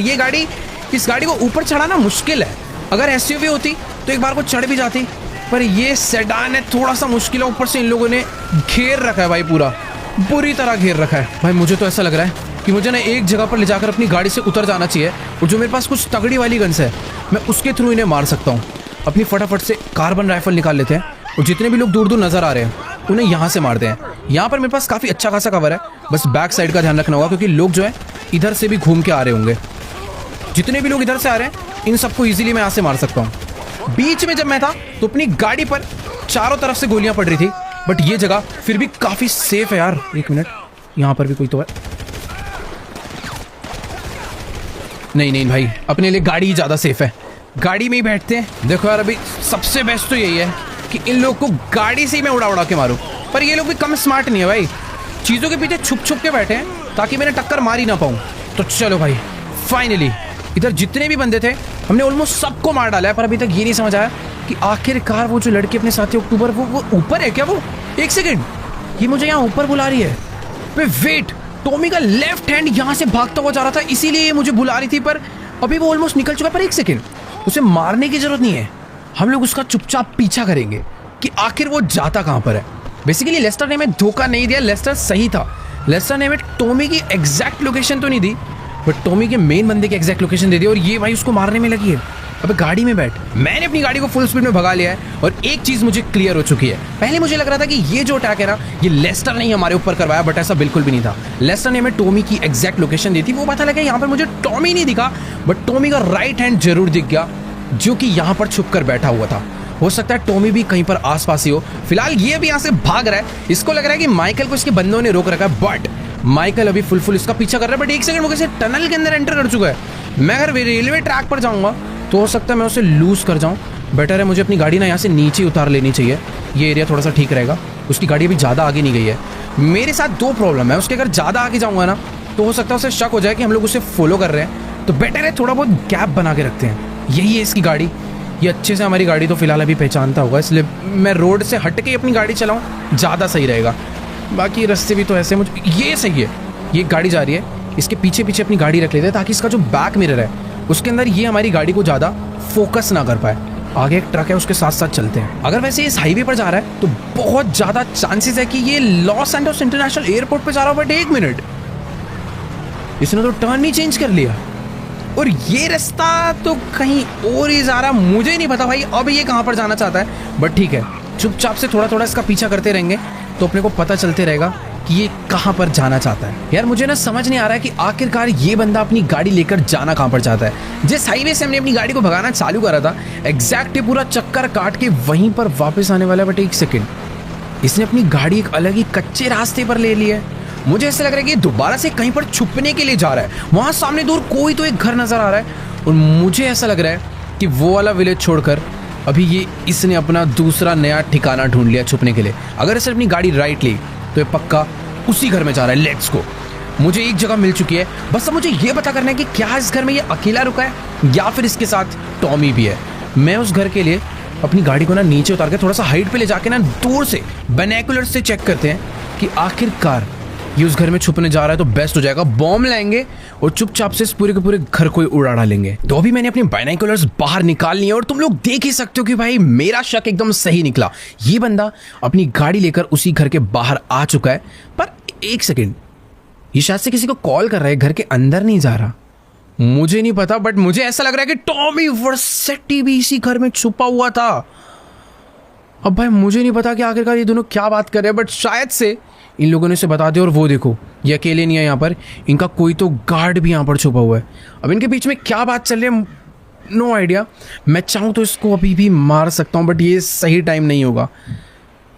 इस गाड़ी को ऊपर चढ़ाना मुश्किल है। अगर एसयूवी होती तो एक बार को चढ़ भी जाती, पर ये सेडान है, थोड़ा सा मुश्किल है। ऊपर से इन लोगों ने घेर रखा है भाई, पूरा बुरी तरह घेर रखा है। भाई मुझे तो ऐसा लग रहा है कि मुझे ना एक जगह पर ले जाकर अपनी गाड़ी से उतर जाना चाहिए, और जो मेरे पास कुछ तगड़ी वाली गन्स है मैं उसके थ्रू इन्हें मार सकता हूँ। अपनी फटाफट से कार्बन राइफल निकाल लेते हैं और जितने भी लोग दूर दूर नजर आ रहे हैं उन्हें यहाँ से मारते हैं। यहाँ पर मेरे पास काफ़ी अच्छा खासा कवर है, बस बैक साइड का ध्यान रखना होगा क्योंकि लोग जो है इधर से भी घूम के आ रहे होंगे। जितने भी लोग इधर से आ रहे हैं इन सबको इजीली मैं यहाँ से मार सकता हूँ। बीच में जब मैं था तो अपनी गाड़ी पर चारों तरफ से गोलियां पड़ रही थी, बट ये जगह फिर भी काफी सेफ है यार। एक मिनट, यहाँ पर भी कोई तो है। नहीं भाई, अपने लिए गाड़ी ही ज्यादा सेफ है, गाड़ी में ही बैठते हैं। देखो यार, अभी सबसे बेस्ट तो यही है कि इन लोग को गाड़ी से ही मैं उड़ा के मारूं, पर ये लोग भी कम स्मार्ट नहीं है भाई। चीजों के पीछे छुप के बैठे हैं ताकि मैंने टक्कर मार ही ना पाऊं। तो चलो भाई, फाइनली इधर जितने भी बंदे थे हमने ऑलमोस्ट सबको मार डाला है। पर अभी तक ये नहीं समझ आया कि आखिरकार वो जो लड़की अपने साथी अक्टूबर, वो ऊपर है क्या? वो एक सेकेंड, ये मुझे यहाँ ऊपर बुला रही है। वेट, टॉमी का लेफ्ट हैंड यहाँ से भागता हुआ जा रहा था, इसीलिए ये मुझे बुला रही थी। पर अभी वो ऑलमोस्ट निकल चुका। पर एक सेकेंड, उसे मारने की जरूरत नहीं है, हम लोग उसका चुपचाप पीछा करेंगे कि आखिर वो जाता कहाँ पर है। बेसिकली लेस्टर ने हमें धोखा नहीं दिया, लेस्टर सही था। लेस्टर ने हमें टॉमी की एग्जैक्ट लोकेशन तो नहीं दी, बट टॉमी के मेन बंदे की एग्जैक्ट लोकेशन दे दी, और ये भाई उसको मारने में लगी है। अबे गाड़ी में बैठ। मैंने अपनी गाड़ी को फुल स्पीड में भगा लिया है और एक चीज मुझे क्लियर हो चुकी है। पहले मुझे लग रहा था कि ये जो अटैक है ना, ये लेस्टर ने हमारे ऊपर करवाया, बट ऐसा बिल्कुल भी नहीं था। लेस्टर ने हमें टॉमी की एग्जैक्ट लोकेशन दी थी। वो पता लगा यहाँ पर मुझे टॉमी नहीं दिखा, बट टॉमी का राइट हैंड जरूर दिख गया जो कि यहाँ पर छुप कर बैठा हुआ था। हो सकता है टॉमी भी कहीं पर आसपास ही हो। फिलहाल ये भी यहाँ से भाग रहा है, इसको लग रहा है कि माइकल को इसके बंदों ने रोक रखा है, बट माइकल अभी फुल इसका पीछा कर रहा है। बट एक सेकंड, वो कैसे टनल के अंदर एंटर कर चुका है। मैं अगर रेलवे ट्रैक पर जाऊंगा तो हो सकता है मैं उसे लूज कर जाऊं। बेटर है मुझे अपनी गाड़ी ना यहाँ से नीचे उतार लेनी चाहिए, ये एरिया थोड़ा सा ठीक रहेगा। उसकी गाड़ी अभी ज़्यादा आगे नहीं गई है। मेरे साथ दो प्रॉब्लम है, उसके अगर ज़्यादा आगे जाऊंगा ना तो हो सकता है उसे शक हो जाए कि हम लोग उसे फॉलो कर रहे हैं। तो बेटर है थोड़ा बहुत गैप बना के रखते हैं। यही है इसकी गाड़ी, ये अच्छे से हमारी गाड़ी तो फिलहाल अभी पहचानता होगा, इसलिए मैं रोड से हट के अपनी गाड़ी चलाऊँ, ज़्यादा सही रहेगा। बाकी रास्ते भी तो ऐसे मुझे, ये सही है। ये गाड़ी जा रही है, इसके पीछे अपनी गाड़ी रख लेते हैं ताकि इसका जो बैक मिरर है उसके अंदर ये हमारी गाड़ी को ज़्यादा फोकस ना कर पाए। आगे एक ट्रक है, उसके साथ साथ चलते हैं। अगर वैसे इस हाईवे पर जा रहा है तो बहुत ज़्यादा चांसेस है कि ये लॉस एंजल्स इंटरनेशनल एयरपोर्ट पे जा रहा हो। बट एक मिनट, इसने तो टर्न ही चेंज कर लिया और ये रास्ता तो कहीं और ही जा रहा। मुझे नहीं पता भाई अब ये कहाँ पर जाना चाहता है, बट ठीक है, चुपचाप से थोड़ा इसका पीछा करते रहेंगे तो अपने को पता चलते रहेगा कि ये कहाँ पर जाना चाहता है। यार मुझे ना समझ नहीं आ रहा है कि आखिरकार ये बंदा अपनी गाड़ी लेकर जाना कहाँ पर चाहता है। जिस हाईवे से हमने अपनी गाड़ी को भगाना चालू करा था, एग्जैक्ट पूरा चक्कर काट के वहीं पर वापस आने वाला है। बट एक सेकेंड, इसने अपनी गाड़ी एक अलग ही कच्चे रास्ते पर ले ली है। मुझे ऐसा लग रहा है कि दोबारा से कहीं पर छुपने के लिए जा रहा है। वहाँ सामने दूर कोई तो एक घर नजर आ रहा है और मुझे ऐसा लग रहा है कि वो वाला विलेज छोड़कर अभी इसने अपना दूसरा नया ठिकाना ढूंढ लिया छुपने के लिए। अगर इसने अपनी गाड़ी राइट ली तो ये पक्का उसी घर में जा रहा है। Let's go. मुझे एक जगह मिल चुकी है, बस अब मुझे ये पता करना है कि क्या इस घर में ये अकेला रुका है या फिर इसके साथ टॉमी भी है। मैं उस घर के लिए अपनी गाड़ी को ना नीचे उतार के थोड़ा सा हाइट पे ले जाके ना दूर से बाइनोकुलर से चेक करते हैं कि आखिरकार ये उस घर में छुपने जा रहा है तो बेस्ट हो जाएगा। बॉम्ब लाएंगे और चुपचाप से इस पूरे के पूरे घर को उड़ा डालेंगे। तो अभी मैंने अपने बाइनोकुलर्स बाहर निकाल लिए और तुम लोग देख ही सकते हो कि भाई मेरा शक एकदम सही निकला। ये बंदा अपनी गाड़ी लेकर उसी घर के बाहर आ चुका है। पर एक सेकेंड, ये शायद से किसी को कॉल कर रहा है, घर के अंदर नहीं जा रहा। मुझे नहीं पता, बट मुझे ऐसा लग रहा है कि टॉमी वर्सेटी भी इसी घर में छुपा हुआ था। अब भाई मुझे नहीं पता कि आखिरकार ये दोनों क्या बात कर रहे हैं, बट शायद से इन लोगों ने इसे बता दिया। और वो देखो, ये अकेले नहीं है यहाँ पर, इनका कोई तो गार्ड भी यहाँ पर छुपा हुआ है। अब इनके बीच में क्या बात चल रही है नो आइडिया। मैं चाहूँ तो इसको अभी भी मार सकता हूँ, बट ये सही टाइम नहीं होगा।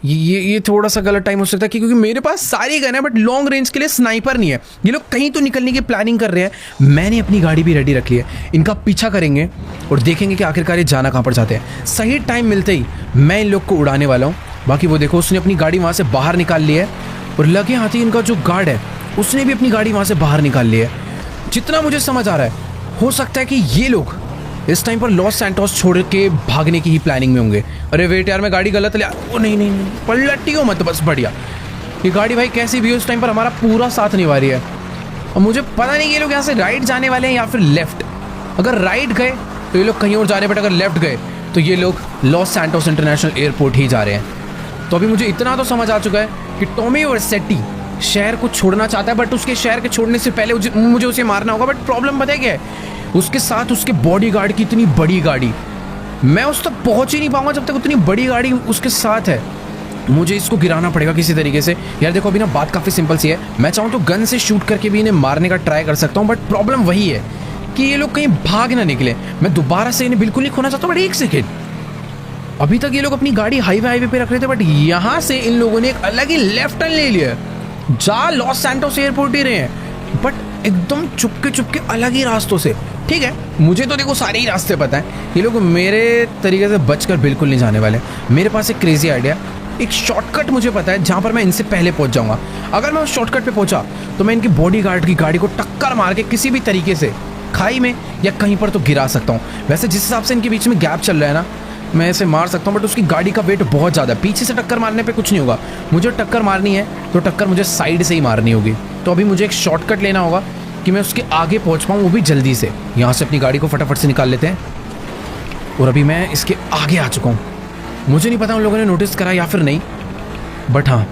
ये थोड़ा सा गलत टाइम हो सकता है क्योंकि मेरे पास सारी गन है, बट लॉन्ग रेंज के लिए स्नाइपर नहीं है। ये लोग कहीं तो निकलने की प्लानिंग कर रहे हैं। मैंने अपनी गाड़ी भी रेडी रख ली है। इनका पीछा करेंगे और देखेंगे कि आखिरकार ये जाना कहाँ पर चाहते हैं। सही टाइम मिलते ही मैं इन लोग को उड़ाने वाला हूँ। बाकी वो देखो, उसने अपनी गाड़ी वहाँ से बाहर निकाल ली है और लगे हाथ ही इनका जो गार्ड है उसने भी अपनी गाड़ी वहाँ से बाहर निकाल ली है। जितना मुझे समझ आ रहा है, हो सकता है कि ये लोग इस टाइम पर लॉस सैंटोस छोड़ के भागने की ही प्लानिंग में होंगे। अरे वेट यार, मैं गाड़ी गलत ले ओ नहीं, पलटियो मत बस, बढ़िया। ये गाड़ी भाई कैसी भी हो, इस टाइम पर हमारा पूरा साथ निभा रही है। और मुझे पता नहीं ये लोग यहाँ से राइट जाने वाले हैं या फिर लेफ्ट। अगर राइट गए तो ये लोग कहीं और जा रहे हैं, बट अगर लेफ्ट गए तो ये लोग लॉस सैंटोस इंटरनेशनल एयरपोर्ट ही जा रहे हैं। तो अभी मुझे इतना तो समझ आ चुका है कि टॉमी वर्सेटी शहर को छोड़ना चाहता है, बट उसके शहर के छोड़ने से पहले मुझे उसे मारना होगा। बट प्रॉब्लम पता है क्या है, उसके साथ उसके बॉडीगार्ड की इतनी बड़ी गाड़ी, मैं उस तक पहुंच ही नहीं पाऊंगा जब तक उतनी बड़ी गाड़ी उसके साथ है। मुझे इसको गिराना पड़ेगा किसी तरीके से। यार देखो, अभी ना बात काफ़ी सिंपल सी है। मैं चाहूँ तो गन से शूट करके भी इन्हें मारने का ट्राई कर सकता हूँ, बट प्रॉब्लम वही है कि ये लोग कहीं भाग ना निकले। मैं दोबारा से इन्हें बिल्कुल नहीं खोना चाहता, बट एक सेकेंड, अभी तक ये लोग अपनी गाड़ी हाईवे पे रख रहे थे, बट यहाँ से इन लोगों ने एक अलग ही लेफ्ट टर्न ले लिया। जा लॉस सैंटोस एयरपोर्ट ही रहे हैं, बट एकदम चुपके अलग ही रास्तों से। ठीक है, मुझे तो देखो सारे ही रास्ते पता है। ये लोग मेरे तरीके से बचकर बिल्कुल नहीं जाने वाले। मेरे पास एक क्रेजी आइडिया, एक शॉर्टकट मुझे पता है जहाँ पर मैं इनसे पहले पहुँच जाऊँगा। अगर मैं उस शॉर्टकट पे पहुँचा तो मैं इनकी बॉडीगार्ड की गाड़ी को टक्कर मार के किसी भी तरीके से खाई में या कहीं पर तो गिरा सकता हूँ। वैसे जिस हिसाब से इनके बीच में गैप चल रहा है ना, मैं इसे मार सकता हूँ, बट उसकी गाड़ी का वेट बहुत ज़्यादा है। पीछे से टक्कर मारने पे कुछ नहीं होगा। मुझे टक्कर मारनी है तो टक्कर मुझे साइड से ही मारनी होगी। तो अभी मुझे एक शॉर्टकट लेना होगा कि मैं उसके आगे पहुँच पाऊँ, वो भी जल्दी से। यहाँ से अपनी गाड़ी को फटाफट से निकाल लेते हैं और अभी मैं इसके आगे आ चुका हूँ। मुझे नहीं पता उन लोगों ने नोटिस करा या फिर नहीं, बट हाँ,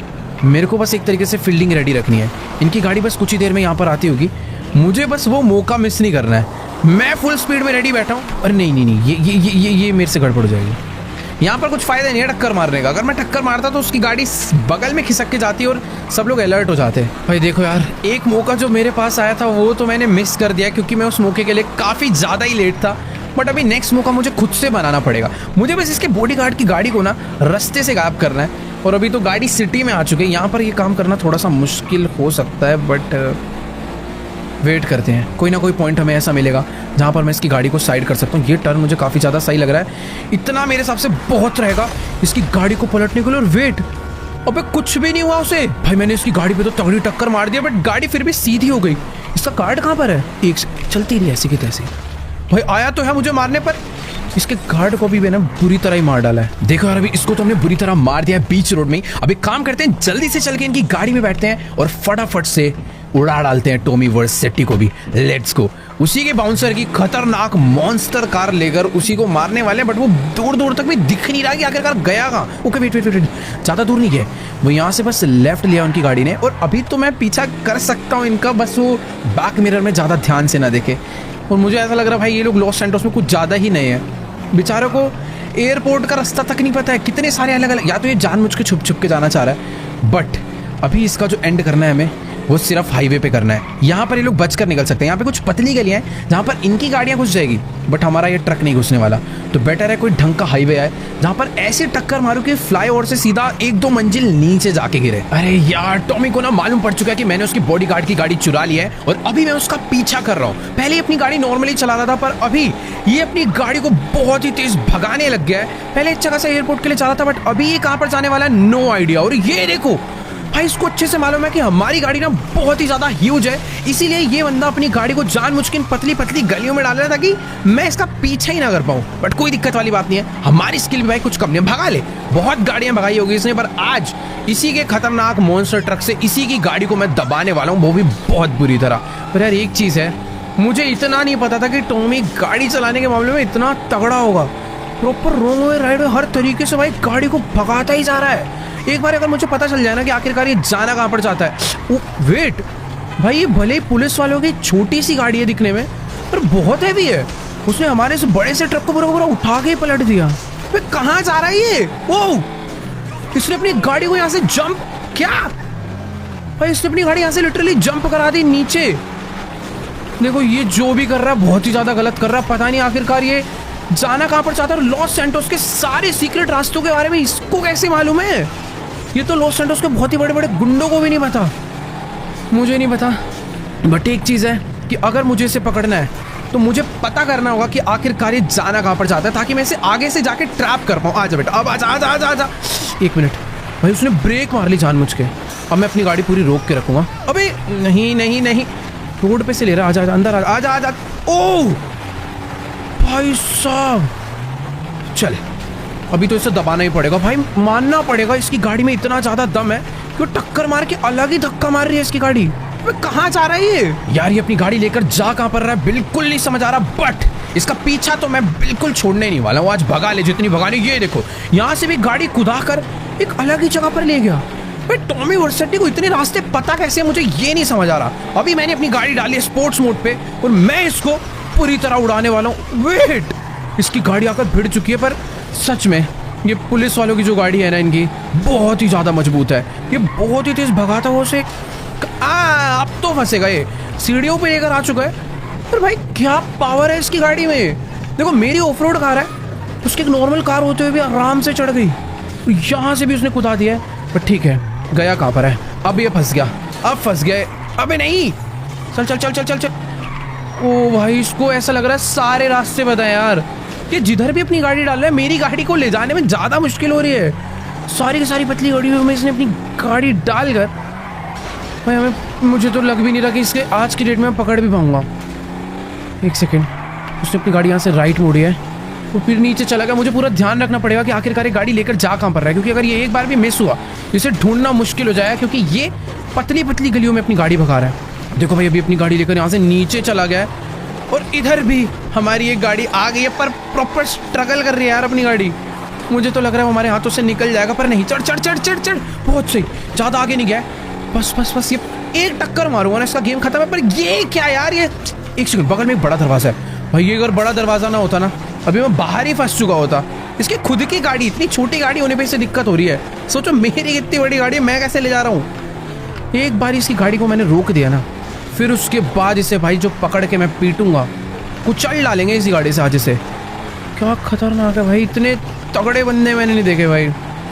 मेरे को बस एक तरीके से फील्डिंग रेडी रखनी है। इनकी गाड़ी बस कुछ ही देर में यहाँ पर आती होगी, मुझे बस वो मौका मिस नहीं करना है। मैं फुल स्पीड में रेडी बैठा हूँ। अरे नहीं, ये मेरे से गड़बड़ हो जाएगी। यहाँ पर कुछ फायदा नहीं है टक्कर मारने का। अगर मैं टक्कर मारता तो उसकी गाड़ी बगल में खिसक के जाती और सब लोग अलर्ट हो जाते। भाई देखो यार, एक मौका जो मेरे पास आया था वो तो मैंने मिस कर दिया क्योंकि मैं उस मौके के लिए काफ़ी ज़्यादा ही लेट था। बट अभी नेक्स्ट मौका मुझे खुद से बनाना पड़ेगा। मुझे बस इसके बॉडीगार्ड की गाड़ी को ना रास्ते से गायब करना है। और अभी तो गाड़ी सिटी में आ चुकी है, यहाँ पर ये काम करना थोड़ा सा मुश्किल हो सकता है, बट वेट करते हैं। कोई ना कोई पॉइंट हमें ऐसा मिलेगा जहाँ पर मैं इसकी गाड़ी को साइड कर सकता हूँ। ये टर्न मुझे काफ़ी ज़्यादा सही लग रहा है। इतना मेरे हिसाब से बहुत रहेगा इसकी गाड़ी को पलटने के लिए। और वेट, अबे कुछ भी नहीं हुआ उसे। भाई मैंने इसकी गाड़ी पे तो तगड़ी टक्कर मार दिया, बट गाड़ी फिर भी सीधी हो गई। इसका कार्ड कहाँ पर है? एक चलती नहीं ऐसी की तैसी। भाई आया तो है मुझे मारने पर, इसके गार्ड को भी मैंने बुरी तरह ही मार डाला है। देखो यार, अभी इसको तो हमने बुरी तरह मार दिया है बीच रोड में। अभी काम करते हैं, जल्दी से चल के इनकी गाड़ी में बैठते हैं और फटाफट से उड़ा डालते हैं टॉमी वर्सेटी को भी। Let's go. उसी के बाउंसर की खतरनाक मॉन्स्टर कार लेकर उसी को मारने वाले हैं, बट वो दूर दूर तक भी दिख नहीं रहा कि आखिरकार गया कहाँ। ओके वेट, ज़्यादा दूर नहीं गया, वो यहाँ से बस लेफ्ट लिया उनकी गाड़ी ने। और अभी तो मैं पीछा कर सकता हूँ इनका, बस वो बैक मिरर में ज़्यादा ध्यान से ना देखे। और मुझे ऐसा लग रहा है भाई ये लोग लॉस सैंटोस में कुछ ज़्यादा ही नए हैं। बेचारों को एयरपोर्ट का रास्ता तक नहीं पता है। कितने सारे अलग अलग, या तो ये जानबूझ के छुप के जाना चाह रहा है, बट अभी इसका जो एंड करना है हमें वो सिर्फ हाईवे पे करना है। यहाँ पर ये लोग बचकर निकल सकते हैं। यहाँ पे कुछ पतली गलियाँ हैं जहाँ पर इनकी गाड़ियाँ घुस जाएगी, बट हमारा ये ट्रक नहीं घुसने वाला। तो बेटर है कोई ढंग का हाईवे आए जहाँ पर ऐसे टक्कर मारूं कि फ्लाईओवर से सीधा 1-2 मंजिल नीचे जाके गिरे। अरे यार, टॉमी को ना मालूम पड़ चुका है कि मैंने उसकी बॉडीगार्ड की गाड़ी चुरा ली है और अभी मैं उसका पीछा कर रहा हूँ। पहले अपनी गाड़ी नॉर्मली चला रहा था, पर अभी ये अपनी गाड़ी को बहुत ही तेज भगाने लग गया है। पहले एक जगह से एयरपोर्ट के लिए चला था, बट अभी ये कहाँ पर जाने वाला है नो आइडिया। और ये देखो भाई, इसको अच्छे से मालूम है कि हमारी गाड़ी ना बहुत ही ज्यादा ह्यूज है, इसीलिए ये बंदा अपनी गाड़ी को जानबूझ के पतली पतली गलियों में डाल रहा था ताकि मैं इसका पीछा ही ना कर पाऊं। बट कोई दिक्कत वाली बात नहीं है, हमारी स्किल भी भाई कुछ कम नहीं, भगा ले। बहुत गाड़ियां भगाई होगी इसने, पर आज इसी के खतरनाक मॉन्स्टर ट्रक से इसी की गाड़ी को मैं दबाने वाला हूँ, वो भी बहुत बुरी तरह। पर यार एक चीज है, मुझे इतना नहीं पता था कि टॉमी गाड़ी चलाने के मामले में इतना तगड़ा होगा। प्रॉपर रोंग वे राइट वे हर तरीके से भाई गाड़ी को भगाता ही जा रहा है। एक बार अगर मुझे पता चल जाए ना कि आखिरकार ये जाना कहाँ पर चाहता है। वेट भाई, ये भले ही पुलिस वालों की छोटी सी गाड़ी है दिखने में, पर बहुत हैवी है। उसने हमारे से बड़े से ट्रक को पूरा उठा के पलट दिया। वे कहाँ जा रहा है ये? ओ, इसने अपनी गाड़ी को यहाँ से जंप, क्या भाई, इसने अपनी गाड़ी यहाँ से लिटरली जंप करा दी नीचे। देखो ये जो भी कर रहा है बहुत ही ज्यादा गलत कर रहा है। पता नहीं आखिरकार ये जाना कहाँ पर चाहता है। लॉस सैंटोस के सारे सीक्रेट रास्तों के बारे में इसको कैसे मालूम है? ये तो लॉस सैंटोस के बहुत ही बड़े बड़े गुंडों को भी नहीं पता। मुझे नहीं पता, बट एक चीज़ है कि अगर मुझे इसे पकड़ना है तो मुझे पता करना होगा कि आखिरकार ये जाना कहाँ पर चाहता है, ताकि मैं इसे आगे से जाके ट्रैप कर पाऊँ। आजा बेटा, अब आजा आजा आजा आजा। एक मिनट भाई, उसने ब्रेक मार ली जानबूझ के। अब मैं अपनी गाड़ी पूरी रोक के रखूँगा। अबे नहीं नहीं नहीं, रोड पे से ले रहा। आजा आजा अंदर, आजा आजा। ओह भाई साहब, चल अभी तो इसे दबाना ही पड़ेगा भाई। मानना पड़ेगा इसकी गाड़ी में इतना ज्यादा दम है कि वो टक्कर मार के अलग ही धक्का मार रही है इसकी गाड़ी। कहाँ जा रहा है ये यार? ये अपनी गाड़ी लेकर जा कहाँ पर रहा है बिल्कुल नहीं समझ आ रहा, बट इसका पीछा तो मैं बिल्कुल छोड़ने नहीं वाला हूँ। आज भगा ले जितनी भगानी। ये देखो यहाँ से भी गाड़ी कुदा कर एक अलग ही जगह पर ले गया। भाई टॉमी वर्सेटी को इतने रास्ते पता कैसे, मुझे ये नहीं समझ आ रहा। अभी मैंने अपनी गाड़ी डाली है स्पोर्ट्स मोड पे और मैं इसको पूरी तरह उड़ाने वाला हूँ। वेट, इसकी गाड़ी आकर भिड़ चुकी है, पर सच में ये पुलिस वालों की जो गाड़ी है ना, इनकी बहुत ही ज्यादा मजबूत है। ये बहुत ही तेज भगाता हुआ उसे अब तो फंसेगा। ये सीढ़ियों पे लेकर आ चुका है। पर भाई क्या पावर है इसकी गाड़ी में। देखो मेरी ऑफ रोड कार है, उसकी एक नॉर्मल कार होते हुए भी आराम से चढ़ गई। तो यहाँ से भी उसने कुदा दिया है। पर ठीक है, गया कहाँ पर है? अब ये फंस गया, अब फंस गए। अबे नहीं, चल चल चल चल चल चल। ओ भाई, इसको ऐसा लग रहा है सारे रास्ते पता है यार। ये जिधर भी अपनी गाड़ी डाल रहा है, मेरी गाड़ी को ले जाने में ज़्यादा मुश्किल हो रही है। सारी की सारी पतली गाड़ियों में इसने अपनी गाड़ी डाल कर भाई मुझे तो लग भी नहीं रहा कि इसके आज की डेट में मैं पकड़ भी पाऊंगा। एक सेकेंड, उसने अपनी गाड़ी यहाँ से राइट मोड़ी है तो फिर नीचे चला गया। मुझे पूरा ध्यान रखना पड़ेगा कि आखिरकार ये गाड़ी लेकर जा कहाँ पर रहा है, क्योंकि अगर ये एक बार भी मिस हुआ इसे ढूंढना मुश्किल हो जाएगा, क्योंकि ये पतली पतली गलियों में अपनी गाड़ी भगा रहा है। देखो भाई, अभी अपनी गाड़ी लेकर यहाँ से नीचे चला गया है और इधर भी हमारी एक गाड़ी आ गई है, पर प्रॉपर स्ट्रगल कर रही है यार अपनी गाड़ी। मुझे तो लग रहा है हमारे हाथों से निकल जाएगा, पर नहीं। चढ़ चढ़ चढ़ चढ़ चढ़, बहुत सही, ज़्यादा आगे नहीं गया। बस बस बस, ये एक टक्कर मारूंगा ना इसका गेम खत्म है। पर ये क्या यार, ये एक सेकंड, बगल में एक बड़ा दरवाजा है भाई। ये अगर बड़ा दरवाजा ना होता ना, अभी मैं बाहर ही फंस चुका होता। इसकी खुद की गाड़ी, इतनी छोटी गाड़ी होने पे इसे दिक्कत हो रही है। सोचो मेरी इतनी बड़ी गाड़ी मैं कैसे ले जा रहा हूँ। एक बार इसकी गाड़ी को मैंने रोक दिया ना, फिर उसके बाद इसे भाई जो पकड़ के मैं पीटूंगा, कुचल डालेंगे इसी गाड़ी से आज इसे। क्या खतरनाक है भाई, इतने तगड़े बंदे मैंने नहीं देखे भाई।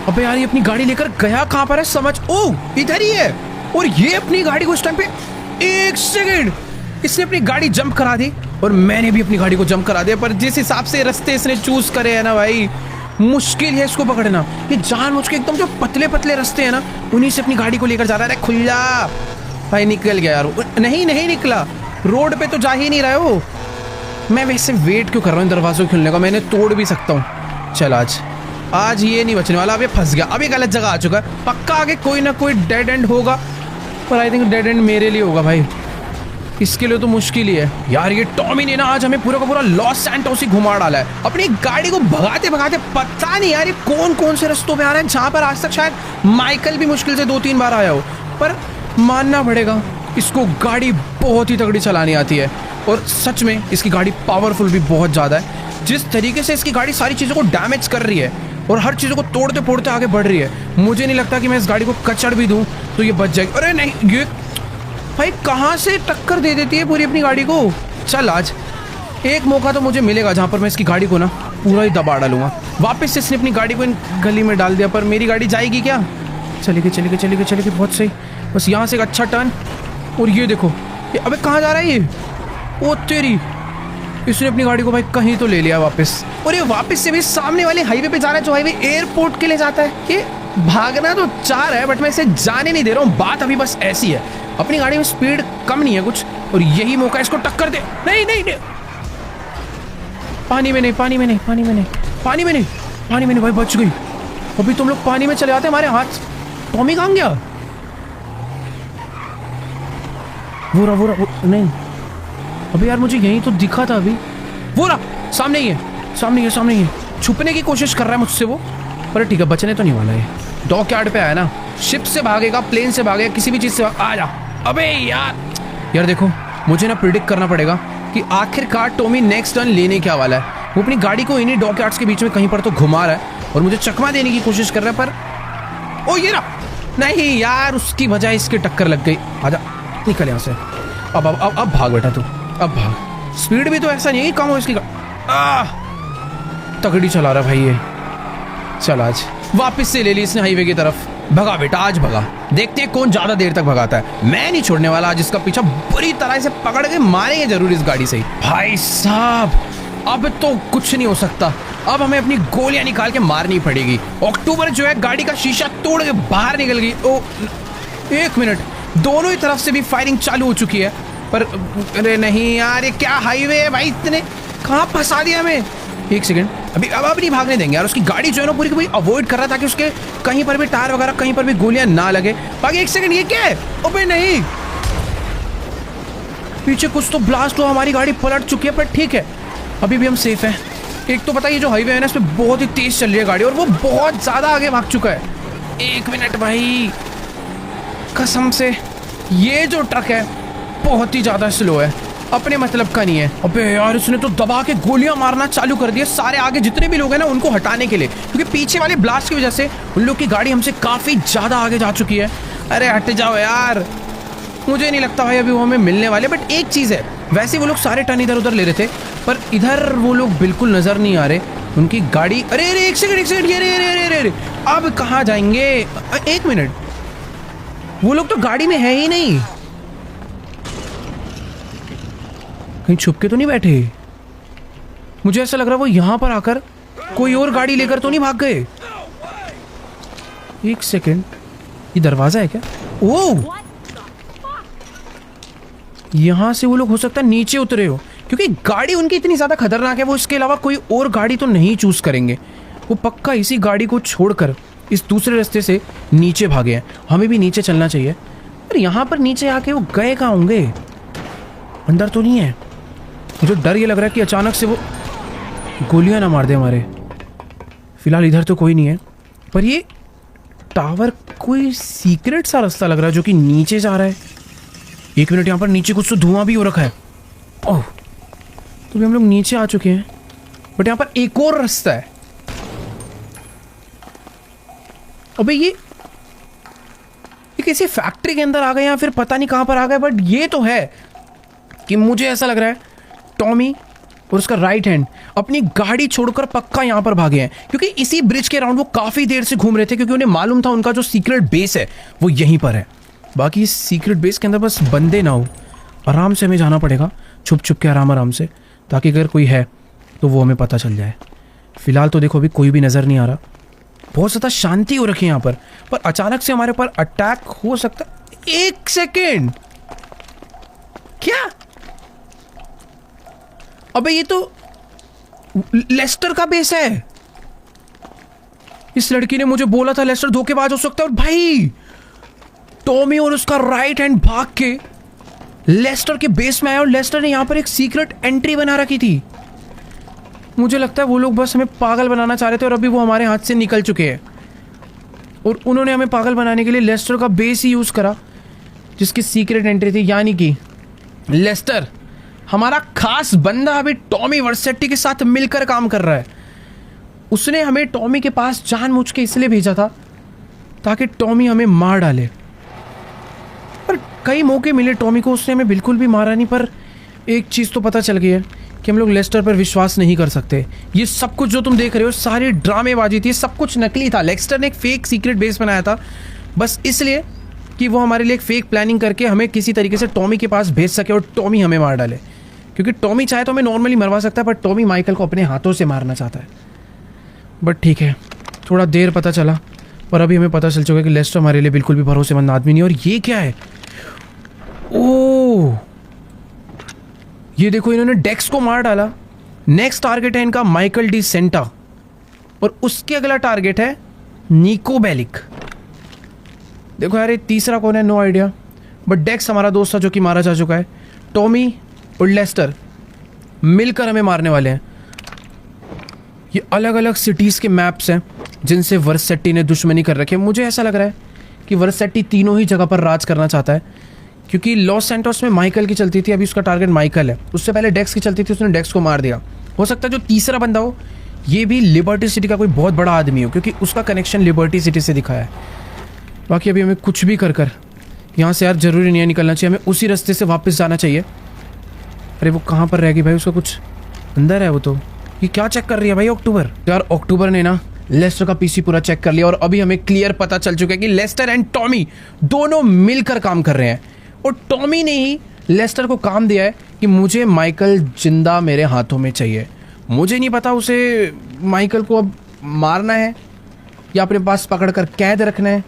अबे यार, ये अपनी गाड़ी लेकर गया कहाँ पर है समझ। ओ इधर ही है। और ये अपनी गाड़ी को इस टाइम पे, एक सेकेंड, इसने अपनी गाड़ी जंप करा दी और मैंने भी अपनी गाड़ी को जंप करा दिया। पर जिस हिसाब से रास्ते इसने चूज करे हैं ना भाई, मुश्किल है इसको पकड़ना। ये जानबूझ के एकदम जो पतले पतले रास्ते हैं ना, उन्हीं से अपनी गाड़ी को लेकर जा रहा है। खुल जा भाई, निकल गया यार। नहीं नहीं निकला, रोड पे तो जा ही नहीं रहे हो। मैं वैसे वेट क्यों कर रहा हूँ दरवाजों खुलने का, मैंने तोड़ भी सकता हूँ। चल आज ये नहीं बचने वाला। अब ये फंस गया, अब ये गलत जगह आ चुका है। पक्का आगे कोई ना कोई डेड एंड होगा, पर आई थिंक डेड एंड मेरे लिए होगा भाई। इसके लिए तो मुश्किल ही है यार। ये टॉमी ने ना आज हमें पूरा का पूरा लॉस सैंटोस ही घुमा डाला है। अपनी गाड़ी को भगाते भगाते पता नहीं यार ये कौन कौन से रास्तों पे आ रहे हैं, जहाँ पर आज तक शायद माइकल भी मुश्किल से 2-3 बार आया हो। पर मानना पड़ेगा, इसको गाड़ी बहुत ही तगड़ी चलानी आती है और सच में इसकी गाड़ी पावरफुल भी बहुत ज़्यादा है। जिस तरीके से इसकी गाड़ी सारी चीज़ों को डैमेज कर रही है और हर चीज़ों को तोड़ते फोड़ते आगे बढ़ रही है, मुझे नहीं लगता कि मैं इस गाड़ी को कचड़ भी दूँ तो ये बच जाएगी। अरे नहीं, ये भाई कहाँ से टक्कर दे देती है पूरी अपनी गाड़ी को। चल आज एक मौका तो मुझे मिलेगा जहाँ पर मैं इसकी गाड़ी को ना पूरा ही दबा डालूंगा। वापस से इसने अपनी गाड़ी को इन गली में डाल दिया, पर मेरी गाड़ी जाएगी क्या? चलेगी चलेगी चलेगी चलेगी, बहुत सही। बस यहाँ से एक अच्छा टर्न और ये देखो ये, अबे कहाँ जा रहा है ये? ओ तेरी, इसने अपनी गाड़ी को भाई कहीं तो ले लिया वापस। और ये वापस से भी सामने वाले हाईवे पे जा रहा है, जो हाईवे एयरपोर्ट के लिए जाता है। ये भागना तो चाह रहा है, बट मैं इसे जाने नहीं दे रहा हूँ। बात अभी बस ऐसी है, अपनी गाड़ी में स्पीड कम नहीं है कुछ, और यही मौका इसको टक्कर दे। नहीं नहीं नहीं, पानी में नहीं, पानी में नहीं, पानी में नहीं, पानी में नहीं, पानी में नहीं भाई, बच गई। अभी तुम लोग पानी में चले आते, हमारे हाथ। टॉमी कहाँ गया? वो रहा, नहीं अभी यार मुझे यही तो दिखा था अभी। वो रहा, सामने ही है, सामने ही है, सामने ही है। छुपने की कोशिश कर रहा है मुझसे वो, पर ठीक है, बचने तो नहीं वाला है। डॉक यार्ड पे आया ना, शिप से भागेगा, प्लेन से भागेगा, किसी भी चीज़ से आ जा। अबे यार देखो, मुझे ना प्रिडिक्ट करना पड़ेगा कि आखिरकार टॉमी नेक्स्ट टर्न लेने क्या वाला है। वो अपनी गाड़ी को इन्हीं डॉक यार्ड्स के बीच में कहीं पर तो घुमा रहा है और मुझे चकमा देने की कोशिश कर रहा है, पर ओ ये ना, नहीं यार, उसकी वजह इसकी टक्कर लग गई। आजा निकल यहाँ से। अब भाग बेटा तू, अब भाग। स्पीड भी तो ऐसा नहीं है कि कम हो इसकी। तगड़ी चला रहा भाई ये। चल आज वापस से ले ली इसने हाईवे की तरफ। भगा बेटा आज भगा, देखते हैं कौन ज्यादा देर तक भगाता है। मैं नहीं छोड़ने वाला आज इसका पीछा, बुरी तरह से पकड़ के मारेंगे जरूर इस गाड़ी से। भाई साहब अब तो कुछ नहीं हो सकता, अब हमें अपनी गोलियां निकाल के मारनी पड़ेगी। अक्टूबर जो है गाड़ी का शीशा तोड़ के बाहर निकल गई। ओ 1 मिनट, दोनों ही तरफ से भी फायरिंग चालू हो चुकी है। पर अरे नहीं यार, ये क्या हाईवे है भाई, इतने कहाँ फंसा दिया हमें। 1 सेकंड, अभी अब नहीं भागने देंगे यार। उसकी गाड़ी जो है ना पूरी की पूरी अवॉइड कर रहा था ताकि उसके कहीं पर भी टायर वगैरह कहीं पर भी गोलियां ना लगे। बाकी 1 सेकंड, ये क्या है? अबे नहीं, पीछे कुछ तो ब्लास्ट हुआ, हमारी गाड़ी पलट चुकी है, पर ठीक है अभी भी हम सेफ हैं। एक तो पता है ये जो हाईवे है ना, इसमें बहुत ही तेज चल रही है गाड़ी और वो बहुत ज्यादा आगे भाग चुका है। 1 मिनट भाई, कसम से ये जो ट्रक है बहुत ही ज्यादा स्लो है, अपने मतलब का नहीं है। अबे यार इसने तो दबा के गोलियां मारना चालू कर दिया सारे आगे जितने भी लोग हैं ना उनको हटाने के लिए, क्योंकि पीछे वाले ब्लास्ट की वजह से उन लोग की गाड़ी हमसे काफी ज्यादा आगे जा चुकी है। अरे हट जाओ यार, मुझे नहीं लगता भाई अभी वो हमें मिलने वाले। बट एक चीज है, वैसे वो लोग सारे टर्न इधर उधर ले रहे थे पर इधर वो लोग बिल्कुल नजर नहीं आ रहे। उनकी गाड़ी, अरे अरे 1 सेकंड, अरे अब कहाँ जाएंगे? 1 मिनट, वो लोग तो गाड़ी में है ही नहीं, कहीं छुप के तो नहीं बैठे? मुझे ऐसा लग रहा है वो यहां पर आकर कोई और गाड़ी लेकर तो नहीं भाग गए। 1 सेकंड, ये दरवाजा है क्या? ओह, यहां से वो लोग हो सकता है नीचे उतरे हो, क्योंकि गाड़ी उनकी इतनी ज्यादा खतरनाक है, वो इसके अलावा कोई और गाड़ी तो नहीं चूज करेंगे। वो पक्का इसी गाड़ी को छोड़कर इस दूसरे रास्ते से नीचे भागे हैं। हमें भी नीचे चलना चाहिए। पर यहाँ पर नीचे आके वो गए कहाँ होंगे? अंदर तो नहीं है। मुझे डर ये लग रहा है कि अचानक से वो गोलियां ना मार दे हमारे। फिलहाल इधर तो कोई नहीं है, पर ये टावर कोई सीक्रेट सा रास्ता लग रहा है जो कि नीचे जा रहा है। 1 मिनट, यहाँ पर नीचे कुछ तो धुआं भी हो रखा है। ओह, तो भी हम लोग नीचे आ चुके हैं, बट यहाँ पर एक और रास्ता है। अबे ये किसी फैक्ट्री के अंदर आ गए या फिर पता नहीं कहां पर आ गए, बट ये तो है कि मुझे ऐसा लग रहा है टॉमी और उसका राइट हैंड अपनी गाड़ी छोड़कर पक्का यहां पर भागे हैं, क्योंकि इसी ब्रिज के अराउंड वो काफी देर से घूम रहे थे, क्योंकि उन्हें मालूम था उनका जो सीक्रेट बेस है वो यहीं पर है। बाकी इस सीक्रेट बेस के अंदर बस बंदे ना हो, आराम से हमें जाना पड़ेगा, छुप छुप के आराम से, ताकि अगर कोई है तो वो हमें पता चल जाए। फिलहाल तो देखो अभी कोई भी नजर नहीं आ रहा, बहुत ज़्यादा शांति हो रखी है यहाँ पर अचानक से हमारे ऊपर अटैक हो सकता। 1 सेकेंड, क्या? अबे ये तो लेस्टर का बेस है। इस लड़की ने मुझे बोला था लेस्टर धोखेबाज हो सकता है, और भाई टॉमी और उसका राइट हैंड भाग के लेस्टर के बेस में आया और लेस्टर ने यहाँ पर एक सीक्रेट एंट्री बना रखी थी। मुझे लगता है वो लोग बस हमें पागल बनाना चाह रहे थे और अभी वो हमारे हाथ से निकल चुके हैं, और उन्होंने हमें पागल बनाने के लिए लेस्टर का बेस ही यूज़ करा जिसकी सीक्रेट एंट्री थी। यानी कि लेस्टर हमारा खास बंदा अभी टॉमी वर्सेटी के साथ मिलकर काम कर रहा है। उसने हमें टॉमी के पास जानबूझ के इसलिए भेजा था ताकि टॉमी हमें मार डाले, पर कई मौके मिले टॉमी को, उसने हमें बिल्कुल भी मारा नहीं। पर एक चीज़ तो पता चल गई है कि हम लोग लेस्टर पर विश्वास नहीं कर सकते। ये सब कुछ जो तुम देख रहे हो सारी ड्रामेबाजी थी, सब कुछ नकली था। लेस्टर ने एक फेक सीक्रेट बेस बनाया था बस इसलिए कि वो हमारे लिए एक फेक प्लानिंग करके हमें किसी तरीके से टॉमी के पास भेज सके और टॉमी हमें मार डाले, क्योंकि टॉमी चाहे तो हमें नॉर्मली मरवा सकता है, पर टॉमी माइकल को अपने हाथों से मारना चाहता है। बट ठीक है, थोड़ा देर पता चला, पर अभी हमें पता चल चुका है कि लेस्टर हमारे लिए बिल्कुल भी भरोसेमंद आदमी नहीं। और ये क्या है? ओह, ये देखो इन्होंने डेक्स को मार डाला। नेक्स्ट टारगेट है इनका माइकल डी सेंटा, और उसके अगला टारगेट है निको बेलिक। देखो यार ये तीसरा कौन है, नो आइडिया, बट डेक्स हमारा दोस्त था जो कि मारा जा चुका है। टॉमी और लेस्टर मिलकर हमें मारने वाले हैं। ये अलग अलग सिटीज़ के मैप्स हैं जिनसे वर्सेटी ने दुश्मनी कर रखी है। मुझे ऐसा लग रहा है कि वर्सेटी तीनों ही जगह पर राज करना चाहता है, क्योंकि लॉस सैंटोस में माइकल की चलती थी, अभी उसका टारगेट माइकल है। उससे पहले डेक्स की चलती थी, उसने डेक्स को मार दिया। हो सकता है जो तीसरा बंदा हो ये भी लिबर्टी सिटी का कोई बहुत बड़ा आदमी हो, क्योंकि उसका कनेक्शन लिबर्टी सिटी से दिखा है। बाकी अभी हमें कुछ भी कर यहाँ से यार ज़रूरी नहीं है निकलना चाहिए, हमें उसी रास्ते से वापस जाना चाहिए। अरे वो कहाँ पर रह गई भाई, उसका कुछ अंदर है वो तो। ये क्या चेक कर रही है भाई अक्टूबर? यार अक्टूबर ने ना लेस्टर का पीसी पूरा चेक कर लिया और अभी हमें क्लियर पता चल चुका है कि लेस्टर एंड टॉमी दोनों मिलकर काम कर रहे हैं। और टॉमी ने ही लेस्टर को काम दिया है कि मुझे माइकल जिंदा मेरे हाथों में चाहिए। मुझे नहीं पता उसे माइकल को अब मारना है या अपने पास पकड़ कर कैद रखना है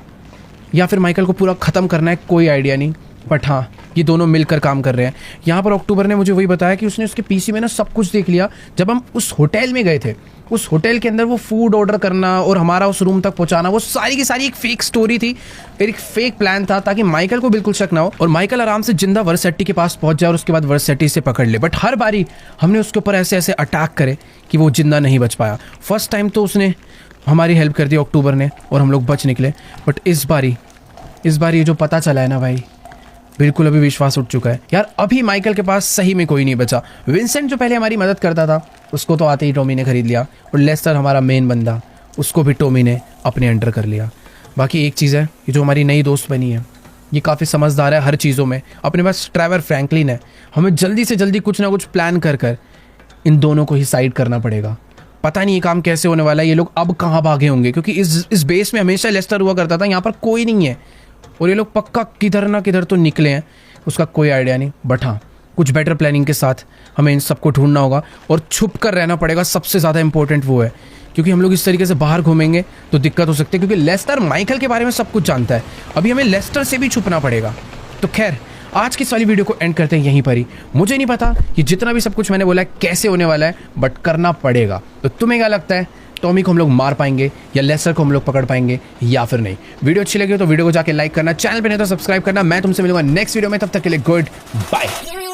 या फिर माइकल को पूरा ख़त्म करना है, कोई आइडिया नहीं। बट हाँ, ये दोनों मिलकर काम कर रहे हैं। यहाँ पर अक्टूबर ने मुझे वही बताया कि उसने उसके पीसी में ना सब कुछ देख लिया। जब हम उस होटल में गए थे, उस होटल के अंदर वो फूड ऑर्डर करना और हमारा उस रूम तक पहुंचाना, वो सारी की सारी एक फेक स्टोरी थी, एक फेक प्लान था ताकि माइकल को बिल्कुल शक ना हो और माइकल आराम से जिंदा वर्सेटी के पास पहुंच जाए और उसके बाद वर्सेटी से पकड़ ले। बट हर बारी हमने उसके ऊपर ऐसे ऐसे अटैक करे कि वो जिंदा नहीं बच पाया। फर्स्ट टाइम तो उसने हमारी हेल्प कर दी अक्टूबर ने और हम लोग बच निकले। बट इस बार ये जो पता चला है ना भाई, बिल्कुल अभी विश्वास उठ चुका है। यार अभी माइकल के पास सही में कोई नहीं बचा। विंसेंट जो पहले हमारी मदद करता था उसको तो आते ही टॉमी ने खरीद लिया और लेस्टर हमारा मेन बंदा, उसको भी टॉमी ने अपने अंडर कर लिया। बाकी एक चीज़ है, ये जो हमारी नई दोस्त बनी है ये काफ़ी समझदार है हर चीज़ों में। अपने पास ट्रेवर फ्रैंकलिन है। हमें जल्दी से जल्दी कुछ ना कुछ प्लान कर इन दोनों को ही साइड करना पड़ेगा। पता नहीं ये काम कैसे होने वाला है, ये लोग अब कहाँ भागे होंगे, क्योंकि इस बेस में हमेशा लेस्टर हुआ करता था, यहाँ पर कोई नहीं है और ये लोग पक्का किधर ना किधर तो निकले हैं, उसका कोई आइडिया नहीं। बट हाँ, कुछ बेटर प्लानिंग के साथ हमें इन सबको ढूंढना होगा और छुप कर रहना पड़ेगा। सबसे ज़्यादा इंपॉर्टेंट वो है, क्योंकि हम लोग इस तरीके से बाहर घूमेंगे तो दिक्कत हो सकती है, क्योंकि लेस्टर माइकल के बारे में सब कुछ जानता है। अभी हमें लेस्टर से भी छुपना पड़ेगा। तो खैर, आज की सारी वीडियो को एंड करते हैं यहीं पर ही। मुझे नहीं पता कि जितना भी सब कुछ मैंने बोला है कैसे होने वाला है, बट करना पड़ेगा। तो तुम्हें क्या लगता है, टॉमी को हम लोग मार पाएंगे या लेस्टर को हम लोग पकड़ पाएंगे या फिर नहीं? वीडियो अच्छी लगी तो वीडियो को जाके लाइक करना, चैनल पे नहीं तो सब्सक्राइब करना। मैं तुमसे मिलूंगा नेक्स्ट वीडियो में, तब तक के लिए गुड बाय।